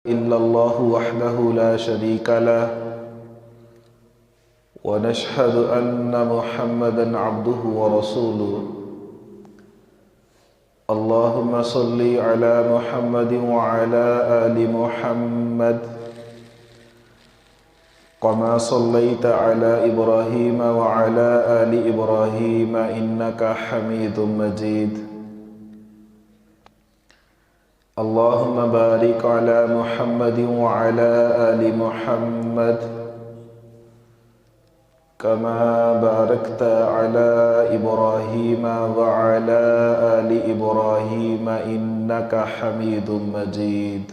إلا الله وحده لا شريك له ونشهد أن محمدًا عبده ورسوله. اللهم صل على محمد وعلى آل محمد كما صليت على إبراهيم وعلى آل إبراهيم إنك حميد مجيد. اللهم بارك على محمد وعلى آل محمد كما باركت على إبراهيم وعلى آل إبراهيم إنك حميد مجيد.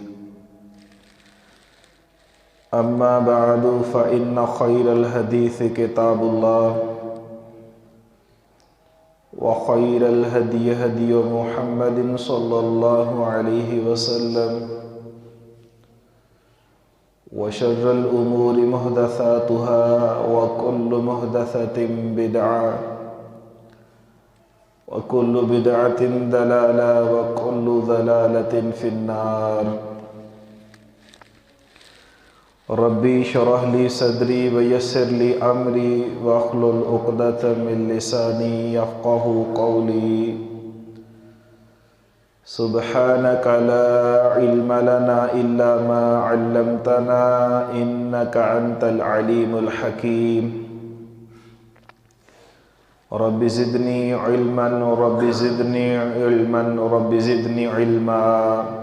أما بعد فإن خير الحديث كتاب الله وخير الهدي هدي محمد صلى الله عليه وسلم وشر الأمور محدثاتها وكل محدثة بدعة وكل بدعة ضلالة وكل ضلالة في النار. ربي اشرح لي صدري ويسر لي أمري واحلل عقدة من لساني يفقه قولي. سبحانك لا علم لنا إلا ما علمتنا إنك أنت العليم الحكيم. رب زدني علما رب زدني علما رب زدني علما.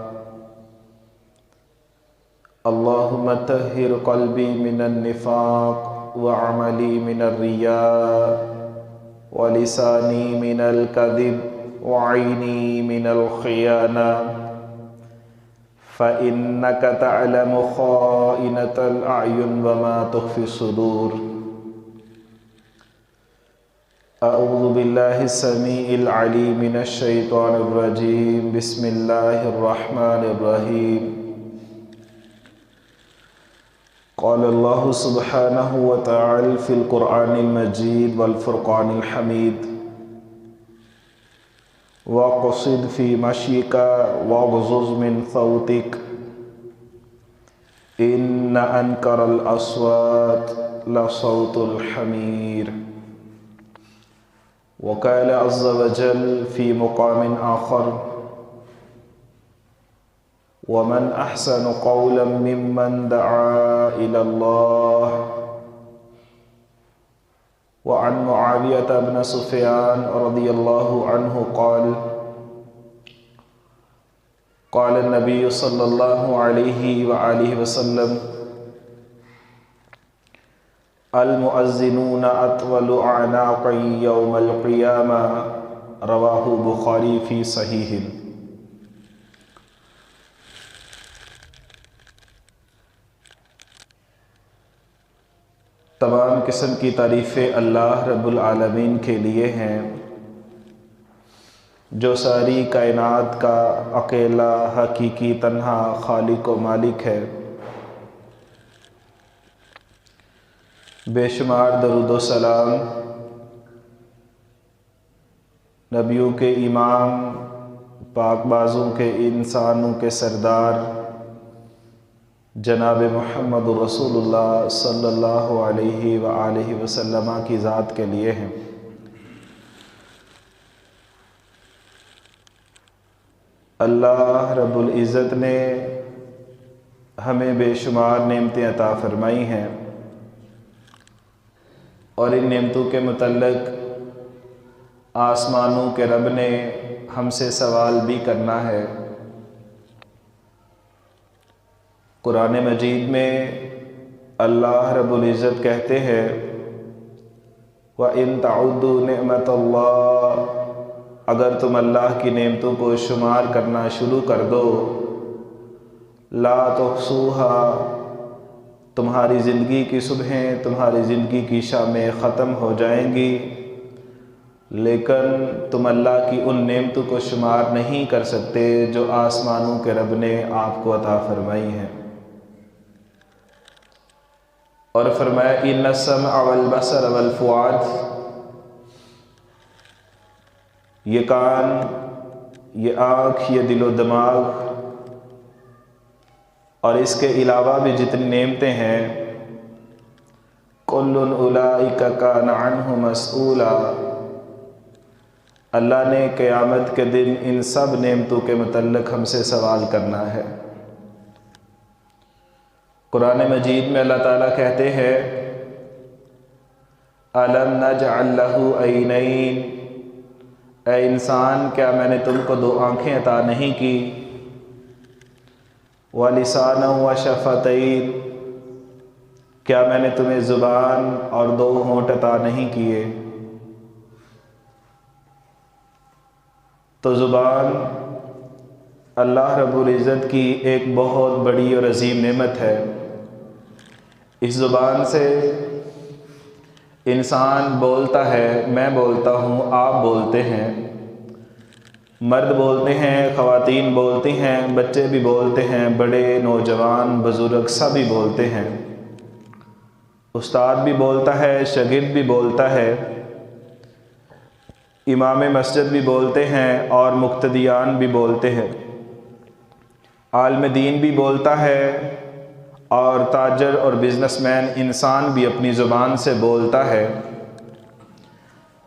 اللهم طهر قلبي من النفاق وعملي من الرياء ولساني من الكذب وعيني من الخيانة فإنك تعلم خائنة الأعين وما تخفي الصدور. أعوذ بالله السميع العليم من الشيطان الرجيم. بسم الله الرحمن الرحيم. قال الله سبحانه وتعالى في القرآن المجيد والفرقان الحميد واقصد في مشيك واغضض من صوتك إن أنكر الأصوات لصوت الحمير. وقال عز وجل في مقام آخر ومن أحسن قولا ممن دعا إلى الله. وعن معاوية بن سفيان رضي الله عنه قال قال النبي صلى الله عليه وآله وسلم المؤذنون أطول أعناقا يوم القيامة. رواه البخاري في صحيحه. تمام قسم کی تعریفیں اللہ رب العالمین کے لیے ہیں جو ساری کائنات کا اکیلا حقیقی تنہا خالق و مالک ہے. بے شمار درود و سلام نبیوں کے امام پاک بازوں کے انسانوں کے سردار جناب محمد رسول اللہ صلی اللہ علیہ وآلہ وسلم کی ذات کے لیے ہیں. اللہ رب العزت نے ہمیں بے شمار نعمتیں عطا فرمائی ہیں اور ان نعمتوں کے متعلق آسمانوں کے رب نے ہم سے سوال بھی کرنا ہے. قرآن مجید میں اللہ رب العزت کہتے ہیں وَإِن تَعُدُّوا نِعْمَةَ اللَّهِ اگر تم اللہ کی نعمتوں کو شمار کرنا شروع کر دو لَا تُحْصُوهَا تمہاری زندگی کی صبحیں تمہاری زندگی کی شامیں ختم ہو جائیں گی لیکن تم اللہ کی ان نعمتوں کو شمار نہیں کر سکتے جو آسمانوں کے رب نے آپ کو عطا فرمائی ہیں. اور فرمایا ان السمع والبصر والفؤاد یہ کان یہ آنکھ یہ دل و دماغ اور اس کے علاوہ بھی جتنی نعمتیں ہیں، کل اولئک کان عنہ مسئولا، اللہ نے قیامت کے دن ان سب نعمتوں کے متعلق ہم سے سوال کرنا ہے۔ قرآن مجید میں اللہ تعالیٰ کہتے ہیں أَلَمْ نَجْعَلْ لَهُ عَيْنَيْنِ، اے انسان کیا میں نے تم کو دو آنکھیں عطا نہیں کی، وَلِسَانًا وَشَفَتَيْنِ، کیا میں نے تمہیں زبان اور دو ہونٹ عطا نہیں کیے۔ تو زبان اللہ رب العزت کی ایک بہت بڑی اور عظیم نعمت ہے۔ اس زبان سے انسان بولتا ہے، میں بولتا ہوں، آپ بولتے ہیں، مرد بولتے ہیں، خواتین بولتی ہیں، بچے بھی بولتے ہیں، بڑے نوجوان بزرگ سبھی بولتے ہیں، استاد بھی بولتا ہے، شاگرد بھی بولتا ہے، امام مسجد بھی بولتے ہیں اور مقتدیان بھی بولتے ہیں، عالم دین بھی بولتا ہے اور تاجر اور بزنس مین انسان بھی اپنی زبان سے بولتا ہے۔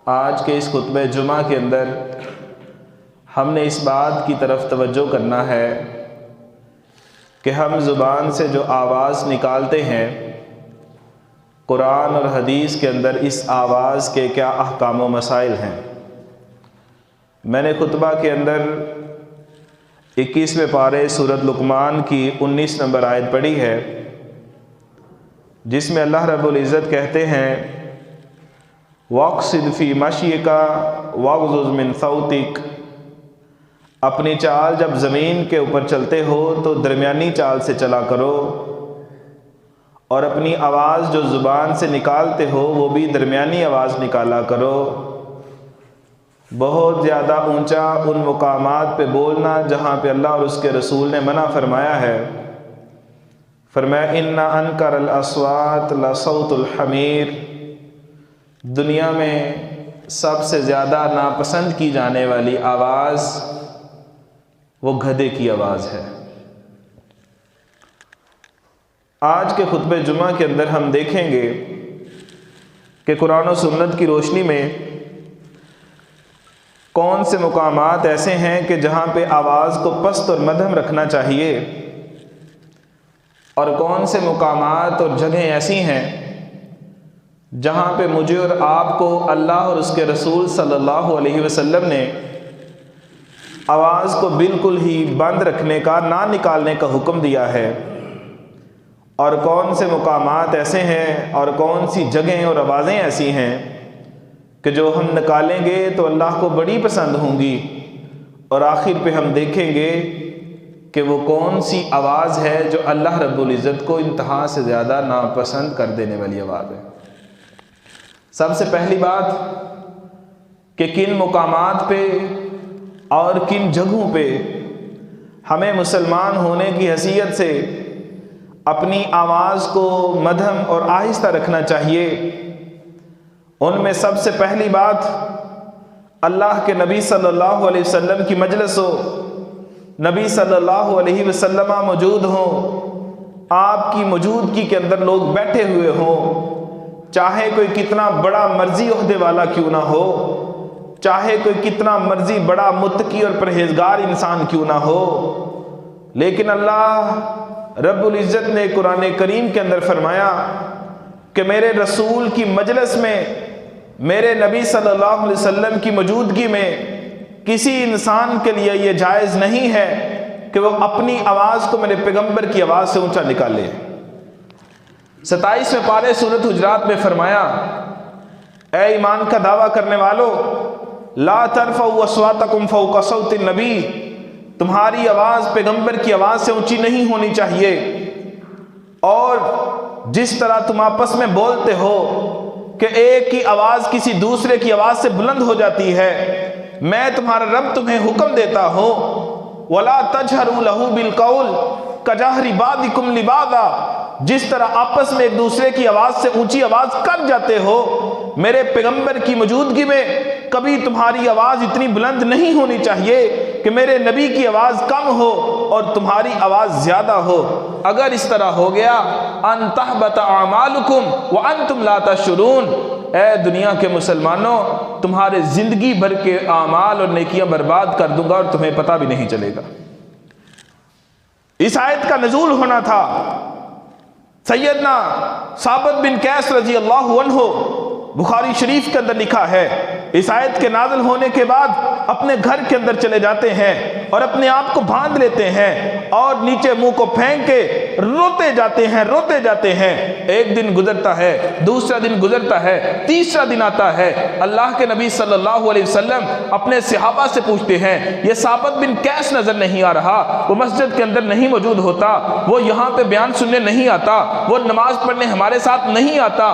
آج کے اس خطبہ جمعہ کے اندر ہم نے اس بات کی طرف توجہ کرنا ہے کہ ہم زبان سے جو آواز نکالتے ہیں، قرآن اور حدیث کے اندر اس آواز کے کیا احکام و مسائل ہیں۔ میں نے خطبہ کے اندر 21ویں پارے سورۃ لقمان کی 19 نمبر آیت پڑھی ہے، جس میں اللہ رب العزت کہتے ہیں وَاقْصِدْ فِي مَشْيِكَ وَاغْضُضْ مِنْ صَوْتِكَ، اپنی چال جب زمین کے اوپر چلتے ہو تو درمیانی چال سے چلا کرو، اور اپنی آواز جو زبان سے نکالتے ہو وہ بھی درمیانی آواز نکالا کرو۔ بہت زیادہ اونچا ان مقامات پہ بولنا جہاں پہ اللہ اور اس کے رسول نے منع فرمایا ہے۔ فرمایا إِنَّ أَنْكَرَ الْأَصْوَاتِ لَصَوْتُ الْحَمِيرِ، دنیا میں سب سے زیادہ ناپسند کی جانے والی آواز وہ گدھے کی آواز ہے۔ آج کے خطبہ جمعہ کے اندر ہم دیکھیں گے کہ قرآن و سنت کی روشنی میں کون سے مقامات ایسے ہیں کہ جہاں پہ آواز کو پست اور مدھم رکھنا چاہیے، اور کون سے مقامات اور جگہیں ایسی ہیں جہاں پہ مجھے اور آپ کو اللہ اور اس کے رسول صلی اللہ علیہ وسلم نے آواز کو بالکل ہی بند رکھنے کا، نہ نکالنے کا حکم دیا ہے، اور کون سے مقامات ایسے ہیں اور کون سی جگہیں اور آوازیں ایسی ہیں کہ جو ہم نکالیں گے تو اللہ کو بڑی پسند ہوں گی، اور آخر پہ ہم دیکھیں گے کہ وہ کون سی آواز ہے جو اللہ رب العزت کو انتہا سے زیادہ ناپسند کر دینے والی آواز ہے۔ سب سے پہلی بات کہ کن مقامات پہ اور کن جگہوں پہ ہمیں مسلمان ہونے کی حیثیت سے اپنی آواز کو مدھم اور آہستہ رکھنا چاہیے۔ ان میں سب سے پہلی بات، اللہ کے نبی صلی اللہ علیہ وسلم کی مجلس ہو، نبی صلی اللہ علیہ وسلم موجود ہوں، آپ کی موجودگی کے اندر لوگ بیٹھے ہوئے ہوں، چاہے کوئی کتنا بڑا مرضی عہدے والا کیوں نہ ہو، چاہے کوئی کتنا مرضی بڑا متقی اور پرہیزگار انسان کیوں نہ ہو، لیکن اللہ رب العزت نے قرآن کریم کے اندر فرمایا کہ میرے رسول کی مجلس میں، میرے نبی صلی اللہ علیہ وسلم کی موجودگی میں کسی انسان کے لیے یہ جائز نہیں ہے کہ وہ اپنی آواز کو میرے پیغمبر کی آواز سے اونچا نکالے۔ 27ویں پارے سورۃ حجرات میں فرمایا اے ایمان کا دعویٰ کرنے والوں، لا ترفعوا اصواتکم فوق صوت النبی، تمہاری آواز پیغمبر کی آواز سے اونچی نہیں ہونی چاہیے، اور جس طرح تم آپس میں بولتے ہو کہ ایک کی آواز کسی دوسرے کی آواز سے بلند ہو جاتی ہے، میں تمہارا رب تمہیں حکم دیتا ہوں وَلَا تَجْهَرُوا لَهُ بِالْقَوْلِ كَجَهْرِ بَعْضِكُمْ لِبَعْضٍ، جس طرح آپس میں ایک دوسرے کی آواز سے اونچی آواز کر جاتے ہو، میرے پیغمبر کی موجودگی میں کبھی تمہاری آواز اتنی بلند نہیں ہونی چاہیے کہ میرے نبی کی آواز کم ہو اور تمہاری آواز زیادہ ہو۔ اگر اس طرح ہو گیا ان تحبط اعمالکم وانتم لا تشعرون، اے دنیا کے مسلمانوں تمہارے زندگی بھر کے اعمال اور نیکیاں برباد کر دوں گا اور تمہیں پتہ بھی نہیں چلے گا۔ اس آیت کا نزول ہونا تھا، سیدنا ثابت بن قیس رضی اللہ عنہ، بخاری شریف کے اندر لکھا ہے، اس آیت کے نازل ہونے کے بعد اپنے گھر کے اندر چلے جاتے ہیں اور اپنے آپ کو باندھ لیتے ہیں اور نیچے منہ کو پھینک کے روتے جاتے ہیں۔ ایک دن گزرتا ہے، دوسرا دن گزرتا ہے، تیسرا دن آتا ہے، اللہ کے نبی صلی اللہ علیہ وسلم اپنے صحابہ سے پوچھتے ہیں یہ ثابت بن قیس نظر نہیں آ رہا، وہ مسجد کے اندر نہیں موجود ہوتا، وہ یہاں پہ بیان سننے نہیں آتا، وہ نماز پڑھنے ہمارے ساتھ نہیں آتا،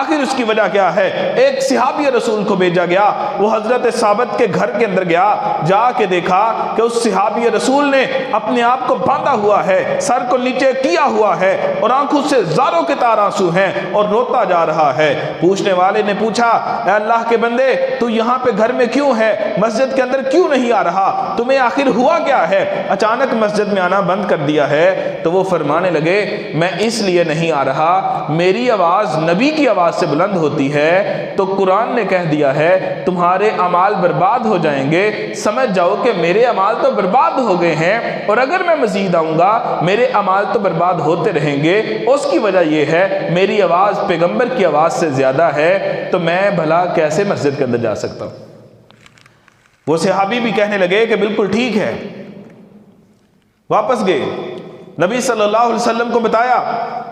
آخر اس کی وجہ کیا ہے؟ ایک صحابی رسول کو بھیجا گیا، وہ حضرت ثابت کے گھر کے اندر گیا، جا کے دیکھا کہ اس صحابی رسول نے اپنے آپ کو باندھا ہوا ہے، سر کو نیچے کیا ہوا ہے اور آنکھوں سے زاروں کے تار آنسو ہیں اور روتا جا رہا ہے۔ پوچھنے والے نے پوچھا اے اللہ کے بندے تو یہاں پہ گھر میں کیوں ہے، مسجد کے اندر کیوں نہیں آ رہا، تمہیں آخر ہوا کیا ہے، اچانک مسجد میں آنا بند کر دیا ہے؟ تو وہ فرمانے لگے میں اس لیے نہیں آ رہا، میری آواز نبی کی آواز سے بلند ہوتی ہے تو قرآن نے کہہ دیا ہے تمہارے اعمال برباد ہو جائیں گے، سمجھ جاؤ کہ میرے اعمال تو برباد ہو گئے ہیں اور اگر میں مزید آؤں گا میرے اعمال تو برباد ہوتے رہیں گے۔ اس کی وجہ یہ ہے میری آواز پیغمبر کی آواز سے زیادہ ہے، تو میں بھلا کیسے مسجد کے اندر جا سکتا ہوں؟ وہ صحابی بھی کہنے لگے کہ بالکل ٹھیک ہے، واپس گئے، نبی صلی اللہ علیہ وسلم کو بتایا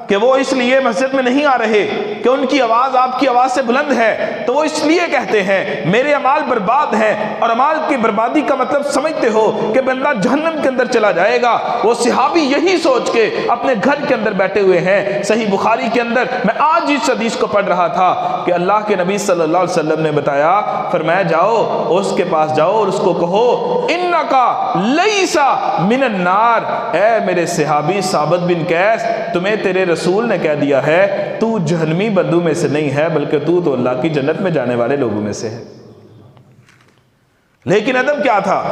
کہ وہ اس لیے مسجد میں نہیں آ رہے کہ ان کی آواز آپ کی آواز سے بلند ہے، تو وہ اس لیے کہتے ہیں میرے اعمال برباد ہیں، اور اعمال کی بربادی کا مطلب سمجھتے ہو کہ بندہ جہنم کے اندر چلا جائے گا۔ وہ صحابی یہی سوچ کے اپنے گھر کے اندر بیٹھے ہوئے ہیں۔ صحیح بخاری کے اندر میں آج اس حدیث کو پڑھ رہا تھا کہ اللہ کے نبی صلی اللہ علیہ وسلم نے بتایا، فرمایا جاؤ اس کے پاس جاؤ اور اس کو کہو انکا لیسا من النار، اے میرے صحابی ثابت بن قیس تمہیں تیرے رسول نے کہہ دیا ہے تو جہنمی بندوں میں سے نہیں ہے بلکہ تو اللہ کی جنت میں جانے والے لوگوں میں سے ہے۔ لیکن ادب کیا تھا؟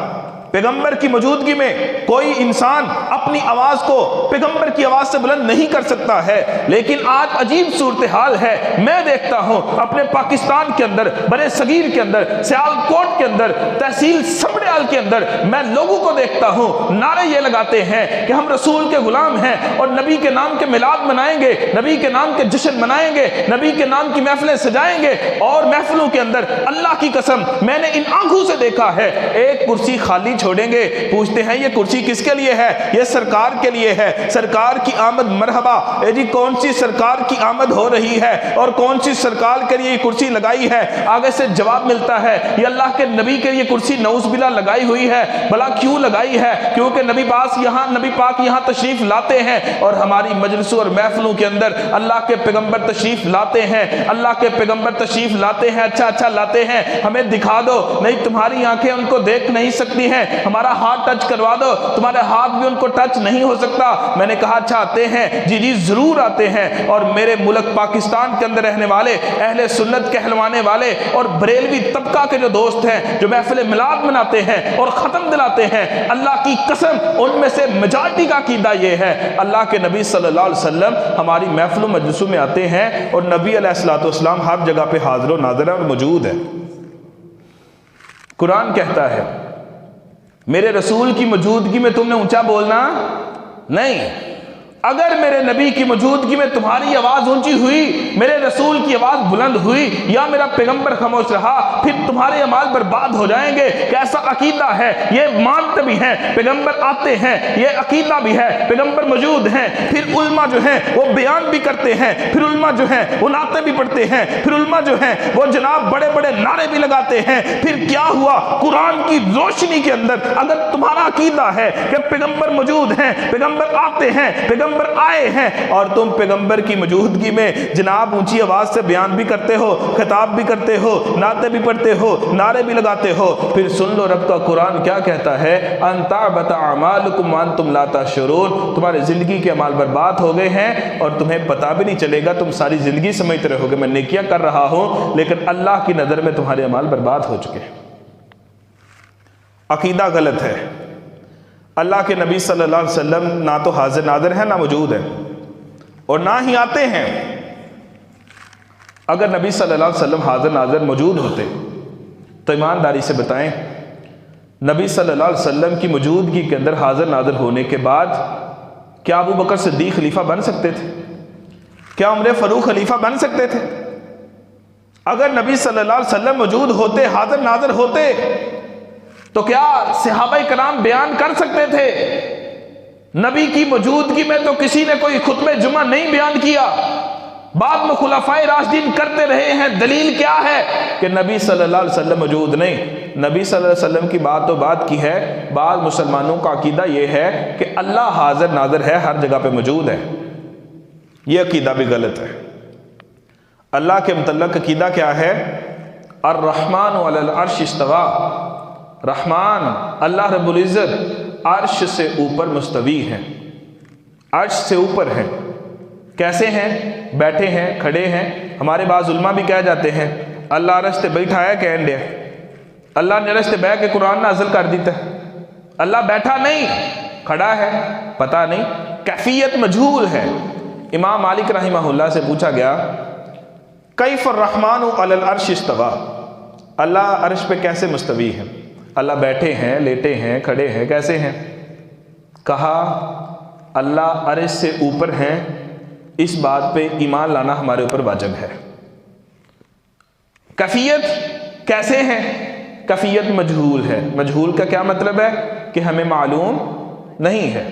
پیغمبر کی موجودگی میں کوئی انسان اپنی آواز کو پیغمبر کی آواز سے بلند نہیں کر سکتا ہے، لیکن آج عجیب صورتحال ہے۔ میں دیکھتا ہوں اپنے پاکستان کے اندر، برے صغیر کے اندر، سیالکوٹ کے اندر، تحصیل سمڑیال کے اندر، میں لوگوں کو دیکھتا ہوں نعرے یہ لگاتے ہیں کہ ہم رسول کے غلام ہیں اور نبی کے نام کے میلاد منائیں گے، نبی کے نام کے جشن منائیں گے، نبی کے نام کی محفلیں سجائیں گے، اور محفلوں کے اندر اللہ کی قسم میں نے ان آنکھوں سے دیکھا ہے ایک کرسی خالی چھوڑیں گے، پوچھتے ہیں یہ کرسی کس کے لیے ہے؟ یہ سرکار کے لیے ہے، سرکار کی آمد مرحبا۔ اے جی کون سی سرکار کی آمد ہو رہی ہے اور کون سی سرکار کے لیے یہ کرسی لگائی ہے؟ آگے سے جواب ملتا ہے یہ اللہ کے نبی کے لیے کرسی نعوذ باللہ لگائی ہوئی ہے۔ بھلا کیوں لگائی ہے؟ کیونکہ نبی پاک یہاں تشریف لاتے ہیں اور ہماری مجلسوں اور محفلوں کے اندر اللہ کے پیغمبر تشریف لاتے ہیں، اللہ کے پیغمبر تشریف لاتے ہیں، اچھا لاتے ہیں، ہمیں دکھا دو، نہیں تمہاری آنکھیں ان کو دیکھ نہیں سکتی ہیں، ہمارا ہاتھ ٹچ کروا دو، تمہارے ہاتھ بھی ان کو ٹچ نہیں ہو سکتا۔ میں نے کہا اچھا آتے ہیں، جی ضرور آتے ہیں، اور میرے ملک پاکستان کے اندر رہنے والے اہل سنت کہلوانے والے اور بریلوی طبقہ کے جو دوست ہیں جو محفل میلاد مناتے ہیں اور ختم دلاتے ہیں، اللہ کی قسم ان میں سے میجارٹی کا عقیدہ یہ ہے اللہ کے نبی صلی اللہ علیہ وسلم ہماری محفلوں مجلسوں میں آتے ہیں اور نبی علیہ الصلوۃ والسلام ہر جگہ پہ حاضر و ناظر اور موجود ہے۔ قرآن کہتا ہے میرے رسول کی موجودگی میں تم نے اونچا بولنا نہیں۔ اگر میرے نبی کی موجودگی میں تمہاری آواز اونچی ہوئی، میرے رسول کی آواز بلند ہوئی، یا میرا پیغمبر خاموش رہا، پھر تمہارے اعمال برباد ہو جائیں گے۔ کیسا عقیدہ ہے؟ یہ مانتے بھی ہیں پیغمبر آتے ہیں، یہ عقیدہ بھی ہے پیغمبر موجود ہیں، پھر علماء جو ہیں وہ بیان بھی کرتے ہیں، پھر علماء جو ہیں وہ نعتیں بھی پڑھتے ہیں، پھر علماء جو ہیں وہ جناب بڑے بڑے نعرے بھی لگاتے ہیں۔ پھر کیا ہوا؟ قرآن کی روشنی کے اندر اگر تمہارا عقیدہ ہے کہ پیغمبر موجود ہیں، پیغمبر آتے ہیں، پیغمبر آئے ہیں، اور تم پیغمبر کی موجودگی میں جناب اونچی آواز سے بیان بھی کرتے ہو، خطاب بھی کرتے ہو، نعتیں بھی پڑھتے ہو، نعرے بھی لگاتے ہو، پھر سن لو رب کا قرآن کیا کہتا ہے، ان تعبت اعمالکم وانتم لا تشعرون، تمہاری زندگی کے اعمال برباد ہو گئے ہیں اور تمہیں پتہ بھی نہیں چلے گا۔ تم ساری زندگی سمجھتے رہو گے میں نیکیاں کر رہا ہوں، لیکن اللہ کی نظر میں تمہارے اعمال برباد ہو چکے ہیں۔ عقیدہ غلط ہے، اللہ کے نبی صلی اللہ علیہ وسلم نہ تو حاضر ناظر ہیں، نہ موجود ہیں، اور نہ ہی آتے ہیں۔ اگر نبی صلی اللہ علیہ وسلم حاضر ناظر موجود ہوتے تو ایمانداری سے بتائیں، نبی صلی اللہ علیہ وسلم کی موجودگی کے اندر حاضر ناظر ہونے کے بعد کیا ابو بکر صدیق خلیفہ بن سکتے تھے؟ کیا عمر فاروق خلیفہ بن سکتے تھے؟ اگر نبی صلی اللہ علیہ وسلم موجود ہوتے، حاضر ناظر ہوتے، تو کیا صحابہ کرام بیان کر سکتے تھے؟ نبی کی موجودگی میں تو کسی نے کوئی خطبہ جمعہ نہیں بیان کیا، بعد میں خلفائے راشدین کرتے رہے ہیں۔ دلیل کیا ہے؟ کہ نبی صلی اللہ علیہ وسلم موجود نہیں۔ نبی صلی اللہ علیہ وسلم کی بات تو بات کی ہے، بعض مسلمانوں کا عقیدہ یہ ہے کہ اللہ حاضر ناظر ہے، ہر جگہ پہ موجود ہے۔ یہ عقیدہ بھی غلط ہے۔ اللہ کے متعلق عقیدہ کیا ہے؟ الرحمن علی العرش استویٰ، رحمان اللہ رب العزت عرش سے اوپر مستوی ہیں، عرش سے اوپر ہیں۔ کیسے ہیں؟ بیٹھے ہیں، کھڑے ہیں۔ ہمارے بعض علماء بھی کہہ جاتے ہیں اللہ عرش تے بیٹھا ہے، کہن دیا اللہ نے عرش تے بیٹھ کے قرآن نازل کر دیتا ہے۔ اللہ بیٹھا نہیں، کھڑا ہے، پتہ نہیں، کیفیت مجہول ہے۔ امام مالک رحمہ اللہ سے پوچھا گیا کیف الرحمن علی العرش استویٰ، اللہ عرش پہ کیسے مستوی ہے؟ اللہ بیٹھے ہیں، لیٹے ہیں، کھڑے ہیں، کیسے ہیں؟ کہا اللہ عرش سے اوپر ہیں، اس بات پہ ایمان لانا ہمارے اوپر واجب ہے۔ کیفیت کیسے ہیں؟ کیفیت مجہول ہے۔ مجہول کا کیا مطلب ہے؟ کہ ہمیں معلوم نہیں ہے۔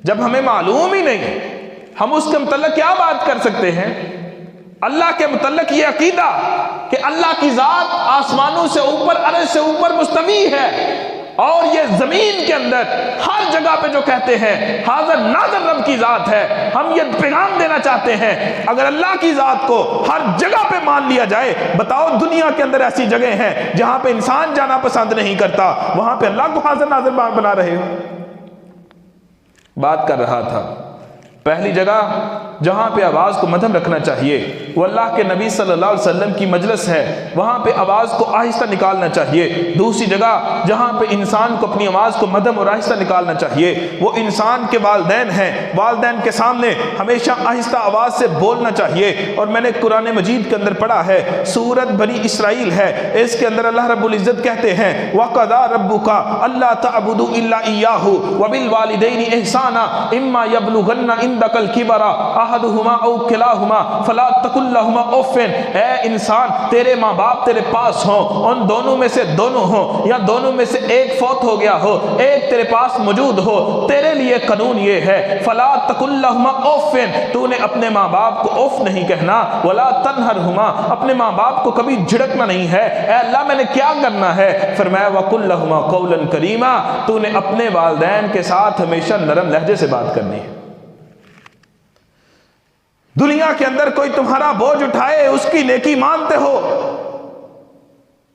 جب ہمیں معلوم ہی نہیں، ہم اس کے متعلق کیا بات کر سکتے ہیں؟ اللہ کے متعلق یہ عقیدہ کہ اللہ کی ذات آسمانوں سے اوپر، عرش سے اوپر مستوی ہے، اور یہ زمین کے اندر ہر جگہ پہ جو کہتے ہیں حاضر ناظر رب کی ذات ہے، ہم یہ پیغام دینا چاہتے ہیں اگر اللہ کی ذات کو ہر جگہ پہ مان لیا جائے، بتاؤ دنیا کے اندر ایسی جگہ ہیں جہاں پہ انسان جانا پسند نہیں کرتا، وہاں پہ اللہ کو حاضر ناظر بنا رہے ہو۔ بات کر رہا تھا پہلی جگہ جہاں پہ آواز کو مدھم رکھنا چاہیے وہ اللہ کے نبی صلی اللہ علیہ وسلم کی مجلس ہے، وہاں پہ آواز کو آہستہ نکالنا چاہیے۔ دوسری جگہ جہاں پہ انسان کو اپنی آواز کو مدھم اور آہستہ نکالنا چاہیے وہ انسان کے والدین ہیں، والدین کے سامنے ہمیشہ آہستہ آواز سے بولنا چاہیے۔ اور میں نے قرآن مجید کے اندر پڑھا ہے، سورت بنی اسرائیل ہے، اس کے اندر اللہ رب العزت کہتے ہیں وَقَضَىٰ رَبُّكَ أَلَّا تَعْبُدُوا إِلَّا إِيَّاهُ وَبِالْوَالِدَيْنِ إِحْسَانًا إِمَّا يَبْلُغَنَّ عِندَكَ الْكِبَرَ أَحَدُهُمَا أَوْ كِلَاهُمَا فَلَا تَقُل لَّهُمَا أُفٍّ، اے انسان تیرے ماں باپ تیرے پاس ہوں، ان دونوں میں سے دونوں ہوں یا دونوں میں سے ایک فوت ہو گیا ہو، ایک تیرے پاس موجود ہو، تیرے لیے قانون یہ ہے فَلَا تَقُل لَّهُمَا أُفٍّ، تو نے اپنے ماں باپ کو اف نہیں کہنا، وَلَا تَنْهَرْهُمَا، اپنے ماں باپ کو کبھی جھڑکنا نہیں ہے۔ اے اللہ میں نے کیا کرنا ہے؟ فرمایا وَقُل لَّهُمَا قَوْلًا كَرِيمًا، تو نے اپنے والدین کے ساتھ ہمیشہ نرم لہجے سے بات کرنی ہے۔ دنیا کے اندر کوئی تمہارا بوجھ اٹھائے اس کی نیکی مانتے ہو؟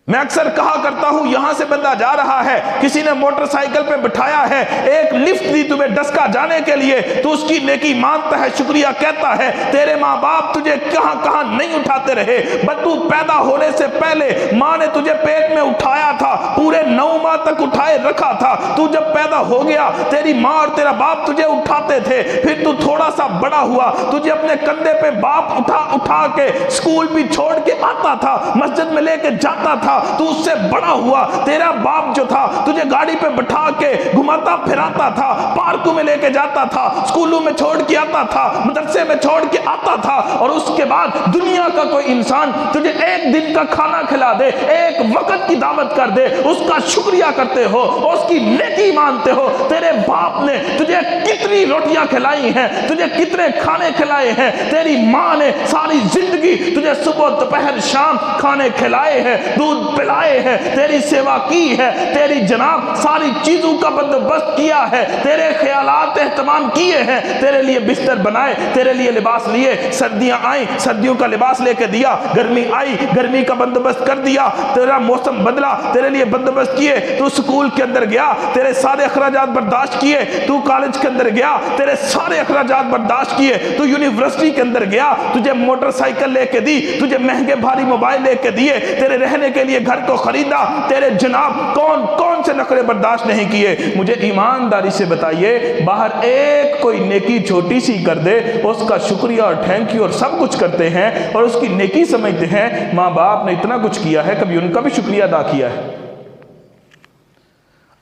میں اکثر کہا کرتا ہوں یہاں سے بندہ جا رہا ہے، کسی نے موٹر سائیکل پہ بٹھایا ہے، ایک لفٹ دی تمہیں ڈسکا جانے کے لیے، تو اس کی نیکی مانتا ہے، شکریہ کہتا ہے۔ تیرے ماں باپ تجھے کہاں کہاں نہیں اٹھاتے رہے، بس تو پیدا ہونے سے پہلے ماں نے تجھے پیٹ میں اٹھایا تھا، پورے 9 ماہ تک اٹھائے رکھا تھا، تو جب پیدا ہو گیا تیری ماں اور تیرا باپ تجھے اٹھاتے تھے، پھر تو تھوڑا سا بڑا ہوا، تجھے اپنے کندھے پہ باپ اٹھا کے اسکول بھی چھوڑ کے آتا تھا، مسجد میں لے کے جاتا تھا، تو اس سے بڑا ہوا، تیرا باپ جو تھا تجھے گاڑی پہ بٹھا کے گھماتا پھراتا تھا، پارکوں میں لے کے جاتا تھا، اسکولوں میں چھوڑ کے آتا تھا، مدرسے میں چھوڑ کے آتا تھا، اور اس کے بعد دنیا کا کوئی انسان تجھے ایک دن کا کھانا کھلا دے، ایک وقت کی دعوت کر دے، اس کا شکریہ کرتے ہو، اس کی نیکی مانتے ہو۔ تیرے باپ نے تجھے کتنی روٹیاں کھلائی ہیں، تجھے کتنے کھانے کھلائے ہیں، تیری ماں نے ساری زندگی تجھے صبح دوپہر شام کھانے کھلائے ہیں، دودھ پلائے ہیں، تیری سیوا کی ہے، تیری جناب ساری چیزوں کا بندوبست کیا ہے، تیرے خیالات اہتمام کیے ہیں، تیرے لیے بستر بنائے، تیرے لیے لباس لیے، سردیاں آئیں سردیوں کا لباس لے کے دیا، گرمی آئی گرمی کا بندوبست کر دیا، تیرا موسم بدلا تیرے لیے بندوبست کیے، تو سکول کے اندر گیا تیرے سارے اخراجات برداشت کیے، تو کالج کے اندر گیا تیرے سارے اخراجات برداشت کیے، تو یونیورسٹی کے اندر گیا تجھے موٹر سائیکل لے کے دی، تجھے مہنگے بھاری موبائل لے کے دیے، تیرے رہنے کے لیے لیے گھر کو خریدا، تیرے جناب کون کون سے نخرے برداشت نہیں کیے؟ مجھے ایمانداری سے بتائیے، باہر ایک کوئی نیکی چھوٹی سی کر دے، اس کا شکریہ اور تھینک یو اور سب کچھ کرتے ہیں اور اس کی نیکی سمجھتے ہیں۔ ماں باپ نے اتنا کچھ کیا ہے، کبھی ان کا بھی شکریہ ادا کیا ہے؟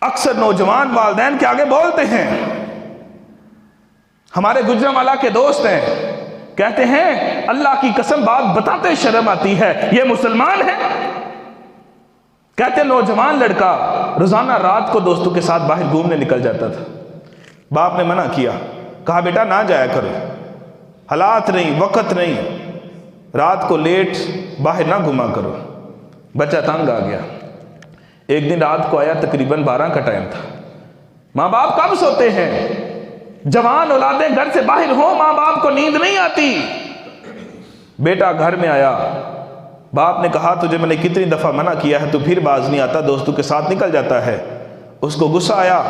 اکثر نوجوان والدین کے آگے بولتے ہیں، ہمارے گجرانوالہ کے دوست ہیں، کہتے ہیں اللہ کی قسم بات بتاتے شرم آتی ہے، یہ مسلمان ہے؟ کہتے نوجوان لڑکا روزانہ رات کو دوستوں کے ساتھ باہر گھومنے نکل جاتا تھا، باپ نے منع کیا، کہا بیٹا نہ جایا کرو، حالات نہیں، وقت نہیں، رات کو لیٹ باہر نہ گھوما کرو۔ بچہ تنگ آ گیا، ایک دن رات کو آیا، تقریباً 12 کا ٹائم تھا۔ ماں باپ کب سوتے ہیں؟ جوان اولادیں گھر سے باہر ہوں، ماں باپ کو نیند نہیں آتی۔ بیٹا گھر میں آیا، باپ نے کہا تجھے میں نے کتنی دفعہ منع کیا ہے، تو پھر باز نہیں آتا، دوستوں کے ساتھ نکل جاتا ہے۔ اس کو غصہ آیا،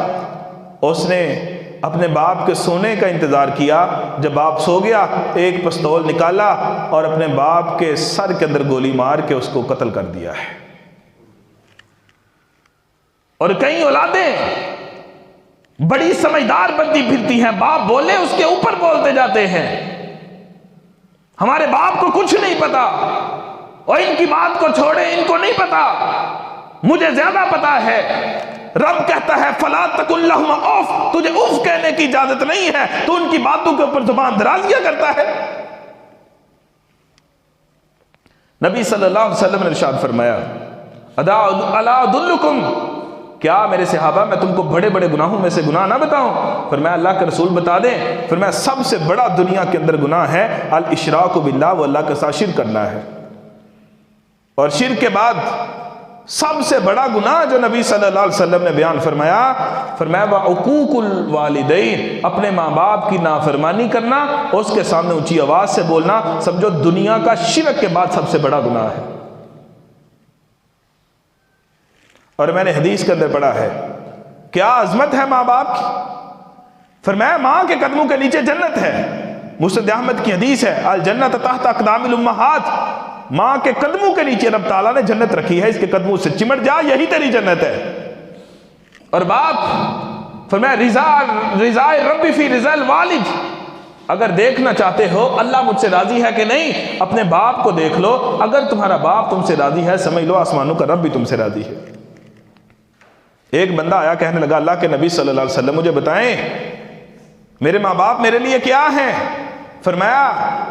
اس نے اپنے باپ کے سونے کا انتظار کیا، جب باپ سو گیا ایک پستول نکالا اور اپنے باپ کے سر کے اندر گولی مار کے اس کو قتل کر دیا ہے۔ اور کئی اولادیں بڑی سمجھدار بنتی پھرتی ہیں، باپ بولے اس کے اوپر بولتے جاتے ہیں، ہمارے باپ کو کچھ نہیں پتا، اور ان کی بات کو چھوڑے، ان کو نہیں پتا، مجھے زیادہ پتا ہے۔ رب کہتا ہے فَلَا تَقُلْ لَهُمَا اُفٍّ، تجھے اف کہنے کی اجازت نہیں ہے، تو ان کی باتوں کے اوپر زبان درازیاں کرتا ہے۔ نبی صلی اللہ علیہ وسلم نے ارشاد فرمایا اَلَا أَدُلُّكُمْ، کیا میرے صحابہ میں تم کو بڑے بڑے گناہوں میں سے گناہ نہ بتاؤں؟ فرمایا اللہ کے رسول بتا دیں۔ فرمایا سب سے بڑا دنیا کے اندر گناہ ہے الاشراک باللہ، وہ اللہ کے ساتھ شرک کرنا ہے، اور شرک کے بعد سب سے بڑا گناہ جو نبی صلی اللہ علیہ وسلم نے بیان فرمایا وعقوق الوالدین، اپنے ماں باپ کی نافرمانی کرنا، اس کے سامنے اونچی آواز سے بولنا، سمجھو دنیا کا شرک کے بعد سب سے بڑا گناہ ہے۔ اور میں نے حدیث کے اندر پڑھا ہے کیا عظمت ہے ماں باپ کی، فرمایا ماں کے قدموں کے نیچے جنت ہے۔ مسند احمد کی حدیث ہے الجنت تحت اقدام الامہات، ماں کے قدموں کے نیچے رب تعالیٰ نے جنت رکھی ہے، اس کے قدموں سے چمٹ جا، یہی تیری جنت ہے۔ اور باپ فرمایا رضا ربی فی رضا الوالد، اگر دیکھنا چاہتے ہو اللہ مجھ سے راضی ہے کہ نہیں، اپنے باپ کو دیکھ لو، اگر تمہارا باپ تم سے راضی ہے سمجھ لو آسمانوں کا رب بھی تم سے راضی ہے۔ ایک بندہ آیا کہنے لگا اللہ کے نبی صلی اللہ علیہ وسلم مجھے بتائیں میرے ماں باپ میرے لیے کیا ہیں؟ فرمایا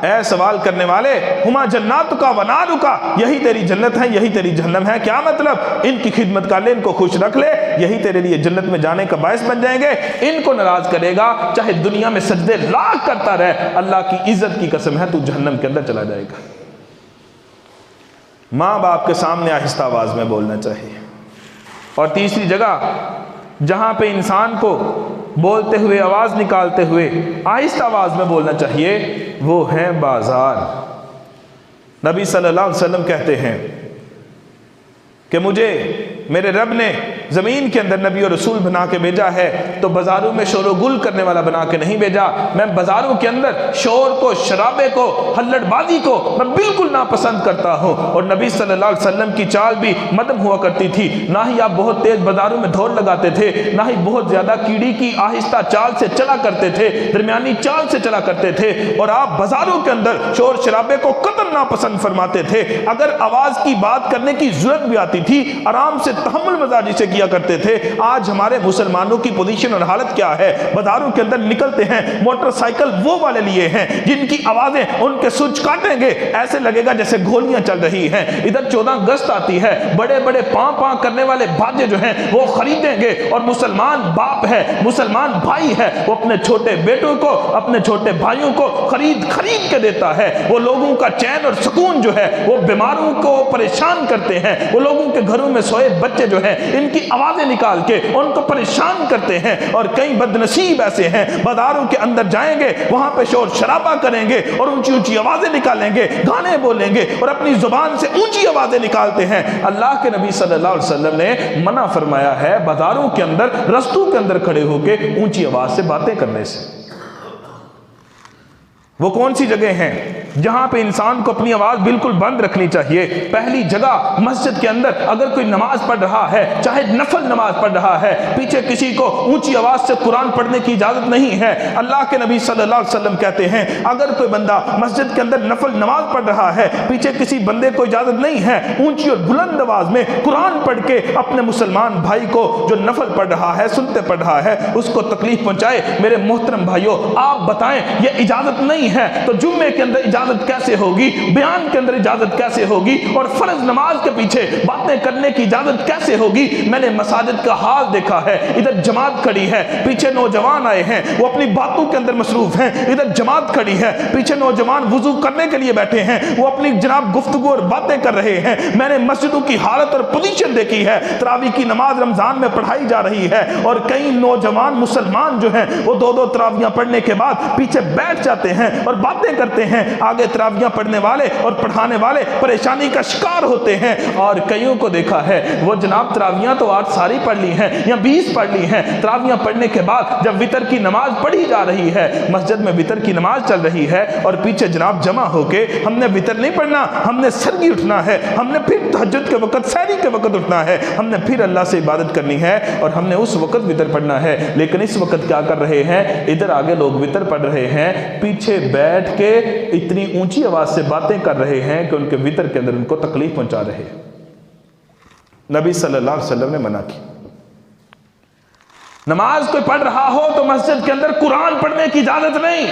اے سوال کرنے والے ہما جناتک و نارک، یہی تیری جنت ہے یہی تیری جہنم ہے۔ کیا مطلب؟ ان کی خدمت کر لے، ان کو خوش رکھ لے، یہی تیرے لیے جنت میں جانے کا باعث بن جائیں گے۔ ان کو ناراض کرے گا چاہے دنیا میں سجدے لاکھ کرتا رہے، اللہ کی عزت کی قسم ہے تو جہنم کے اندر چلا جائے گا۔ ماں باپ کے سامنے آہستہ آواز میں بولنا چاہیے۔ اور تیسری جگہ جہاں پہ انسان کو بولتے ہوئے آواز نکالتے ہوئے آہستہ آواز میں بولنا چاہیے وہ ہے بازار۔ نبی صلی اللہ علیہ وسلم کہتے ہیں کہ مجھے میرے رب نے زمین کے اندر نبی اور رسول بنا کے بھیجا ہے تو بازاروں میں شور و گل کرنے والا بنا کے نہیں بھیجا۔ میں بازاروں کے اندر شور کو، شرابے کو، ہلڑ بازی کو میں بالکل ناپسند کرتا ہوں۔ اور نبی صلی اللہ علیہ وسلم کی چال بھی مدم ہوا کرتی تھی، نہ ہی آپ بہت تیز بازاروں میں دھول لگاتے تھے، نہ ہی بہت زیادہ کیڑی کی آہستہ چال سے چلا کرتے تھے، درمیانی چال سے چلا کرتے تھے، اور آپ بازاروں کے اندر شور شرابے کو قطعاً ناپسند فرماتے تھے۔ اگر آواز کی بات کرنے کی ضرورت بھی آتی تھی آرام سے تحمل مزاجی سے کیا کرتے تھے۔ آج ہمارے مسلمانوں کی پوزیشن اور حالت کیا ہے؟ بازاروں کے اندر نکلتے ہیں، موٹر سائیکل وہ والے لیے ہیں جن کی آوازیں ان کے سوئچ کاٹیں گے ایسے لگے گا جیسے گولیاں چل رہی ہیں۔ ادھر 14 اگست آتی ہے، بڑے بڑے پاں کرنے والے باجے جو ہیں وہ خریدیں گے، اور مسلمان باپ ہے، مسلمان بھائی ہے، وہ اپنے چھوٹے بیٹوں کو، اپنے چھوٹے بھائیوں کو خرید کے دیتا ہے۔ وہ لوگوں کا چین اور سکون جو ہے، وہ بیماروں کو پریشان کرتے ہیں، وہ لوگوں کے گھروں میں سوئے بچے جو ہیں ان کی آوازیں نکال کے ان کو پریشان کرتے ہیں۔ اور کئی بدنصیب ایسے ہیں بازاروں کے اندر جائیں گے، وہاں پہ شور شرابہ کریں گے اور اونچی اونچی آوازیں نکالیں گے، گانے بولیں گے اور اپنی زبان سے اونچی آوازیں نکالتے ہیں۔ اللہ کے نبی صلی اللہ علیہ وسلم نے منع فرمایا ہے بازاروں کے اندر، رستوں کے اندر کھڑے ہو کے اونچی آواز سے باتیں کرنے سے۔ وہ کون سی جگہ ہیں جہاں پہ انسان کو اپنی آواز بالکل بند رکھنی چاہیے؟ پہلی جگہ مسجد کے اندر اگر کوئی نماز پڑھ رہا ہے، چاہے نفل نماز پڑھ رہا ہے، پیچھے کسی کو اونچی آواز سے قرآن پڑھنے کی اجازت نہیں ہے۔ اللہ کے نبی صلی اللہ علیہ وسلم کہتے ہیں اگر کوئی بندہ مسجد کے اندر نفل نماز پڑھ رہا ہے، پیچھے کسی بندے کو اجازت نہیں ہے اونچی اور بلند آواز میں قرآن پڑھ کے اپنے مسلمان بھائی کو جو نفل پڑھ رہا ہے، سنتے پڑھ رہا ہے، اس کو تکلیف پہنچائے۔ میرے محترم بھائیوں، آپ بتائیں یہ اجازت نہیں ہے تو جمعے کے اندر اجازت کیسے ہوگی؟ بیان کے اندر اجازت کیسے ہوگی؟ اور فرض نماز کے پیچھے باتیں کرنے کی اجازت کیسے ہوگی؟ میں نے مساجد کا حال دیکھا ہے، ادھر جماعت کھڑی ہے، پیچھے نوجوان آئے ہیں، وہ اپنی باتوں کے اندر مصروف ہیں، ادھر جماعت کھڑی ہے، پیچھے نوجوان وضو کرنے کے لیے بیٹھے ہیں، وہ اپنی جناب گفتگو اور باتیں کر رہے ہیں۔ میں نے مسجدوں کی حالت اور پوزیشن دیکھی ہے، تراویح کی نماز رمضان میں پڑھائی جا رہی ہے اور کئی نوجوان مسلمان جو ہیں وہ دو دو تراویحاں پڑھنے کے بعد پیچھے بیٹھ جاتے ہیں اور باتیں کرتے ہیں، آگے تراویحاں پڑھنے والے اور پڑھانے والے پریشانی کا شکار ہوتے ہیں۔ اور کئیوں کو دیکھا ہے وہ جناب تراویحاں تو آج ساری پڑھ لی ہیں یا 20 پڑھ لی ہیں، تراویحاں پڑھنے کے بعد جب وتر کی نماز پڑھی جا رہی ہے، مسجد میں وتر کی نماز چل رہی ہے اور پیچھے جناب جمع ہو کے ہم نے وتر نہیں پڑھنا، ہم نے سرگی اٹھنا ہے، ہم نے پھر تہجد کے وقت سحری کے وقت اٹھنا ہے، ہم نے پھر اللہ سے عبادت کرنی ہے اور ہم نے اس وقت وتر پڑھنا ہے۔ لیکن اس وقت کیا کر رہے ہیں؟ ادھر آگے لوگ وتر پڑھ رہے ہیں، پیچھے بیٹھ کے اتنی اونچی آواز سے باتیں کر رہے ہیں کہ ان کے وتر کے اندر ان کو تکلیف پہنچا رہے ہیں۔ نبی صلی اللہ علیہ وسلم نے منع کی۔ نماز کوئی پڑھ رہا ہو تو مسجد کے اندر قرآن پڑھنے کی اجازت نہیں۔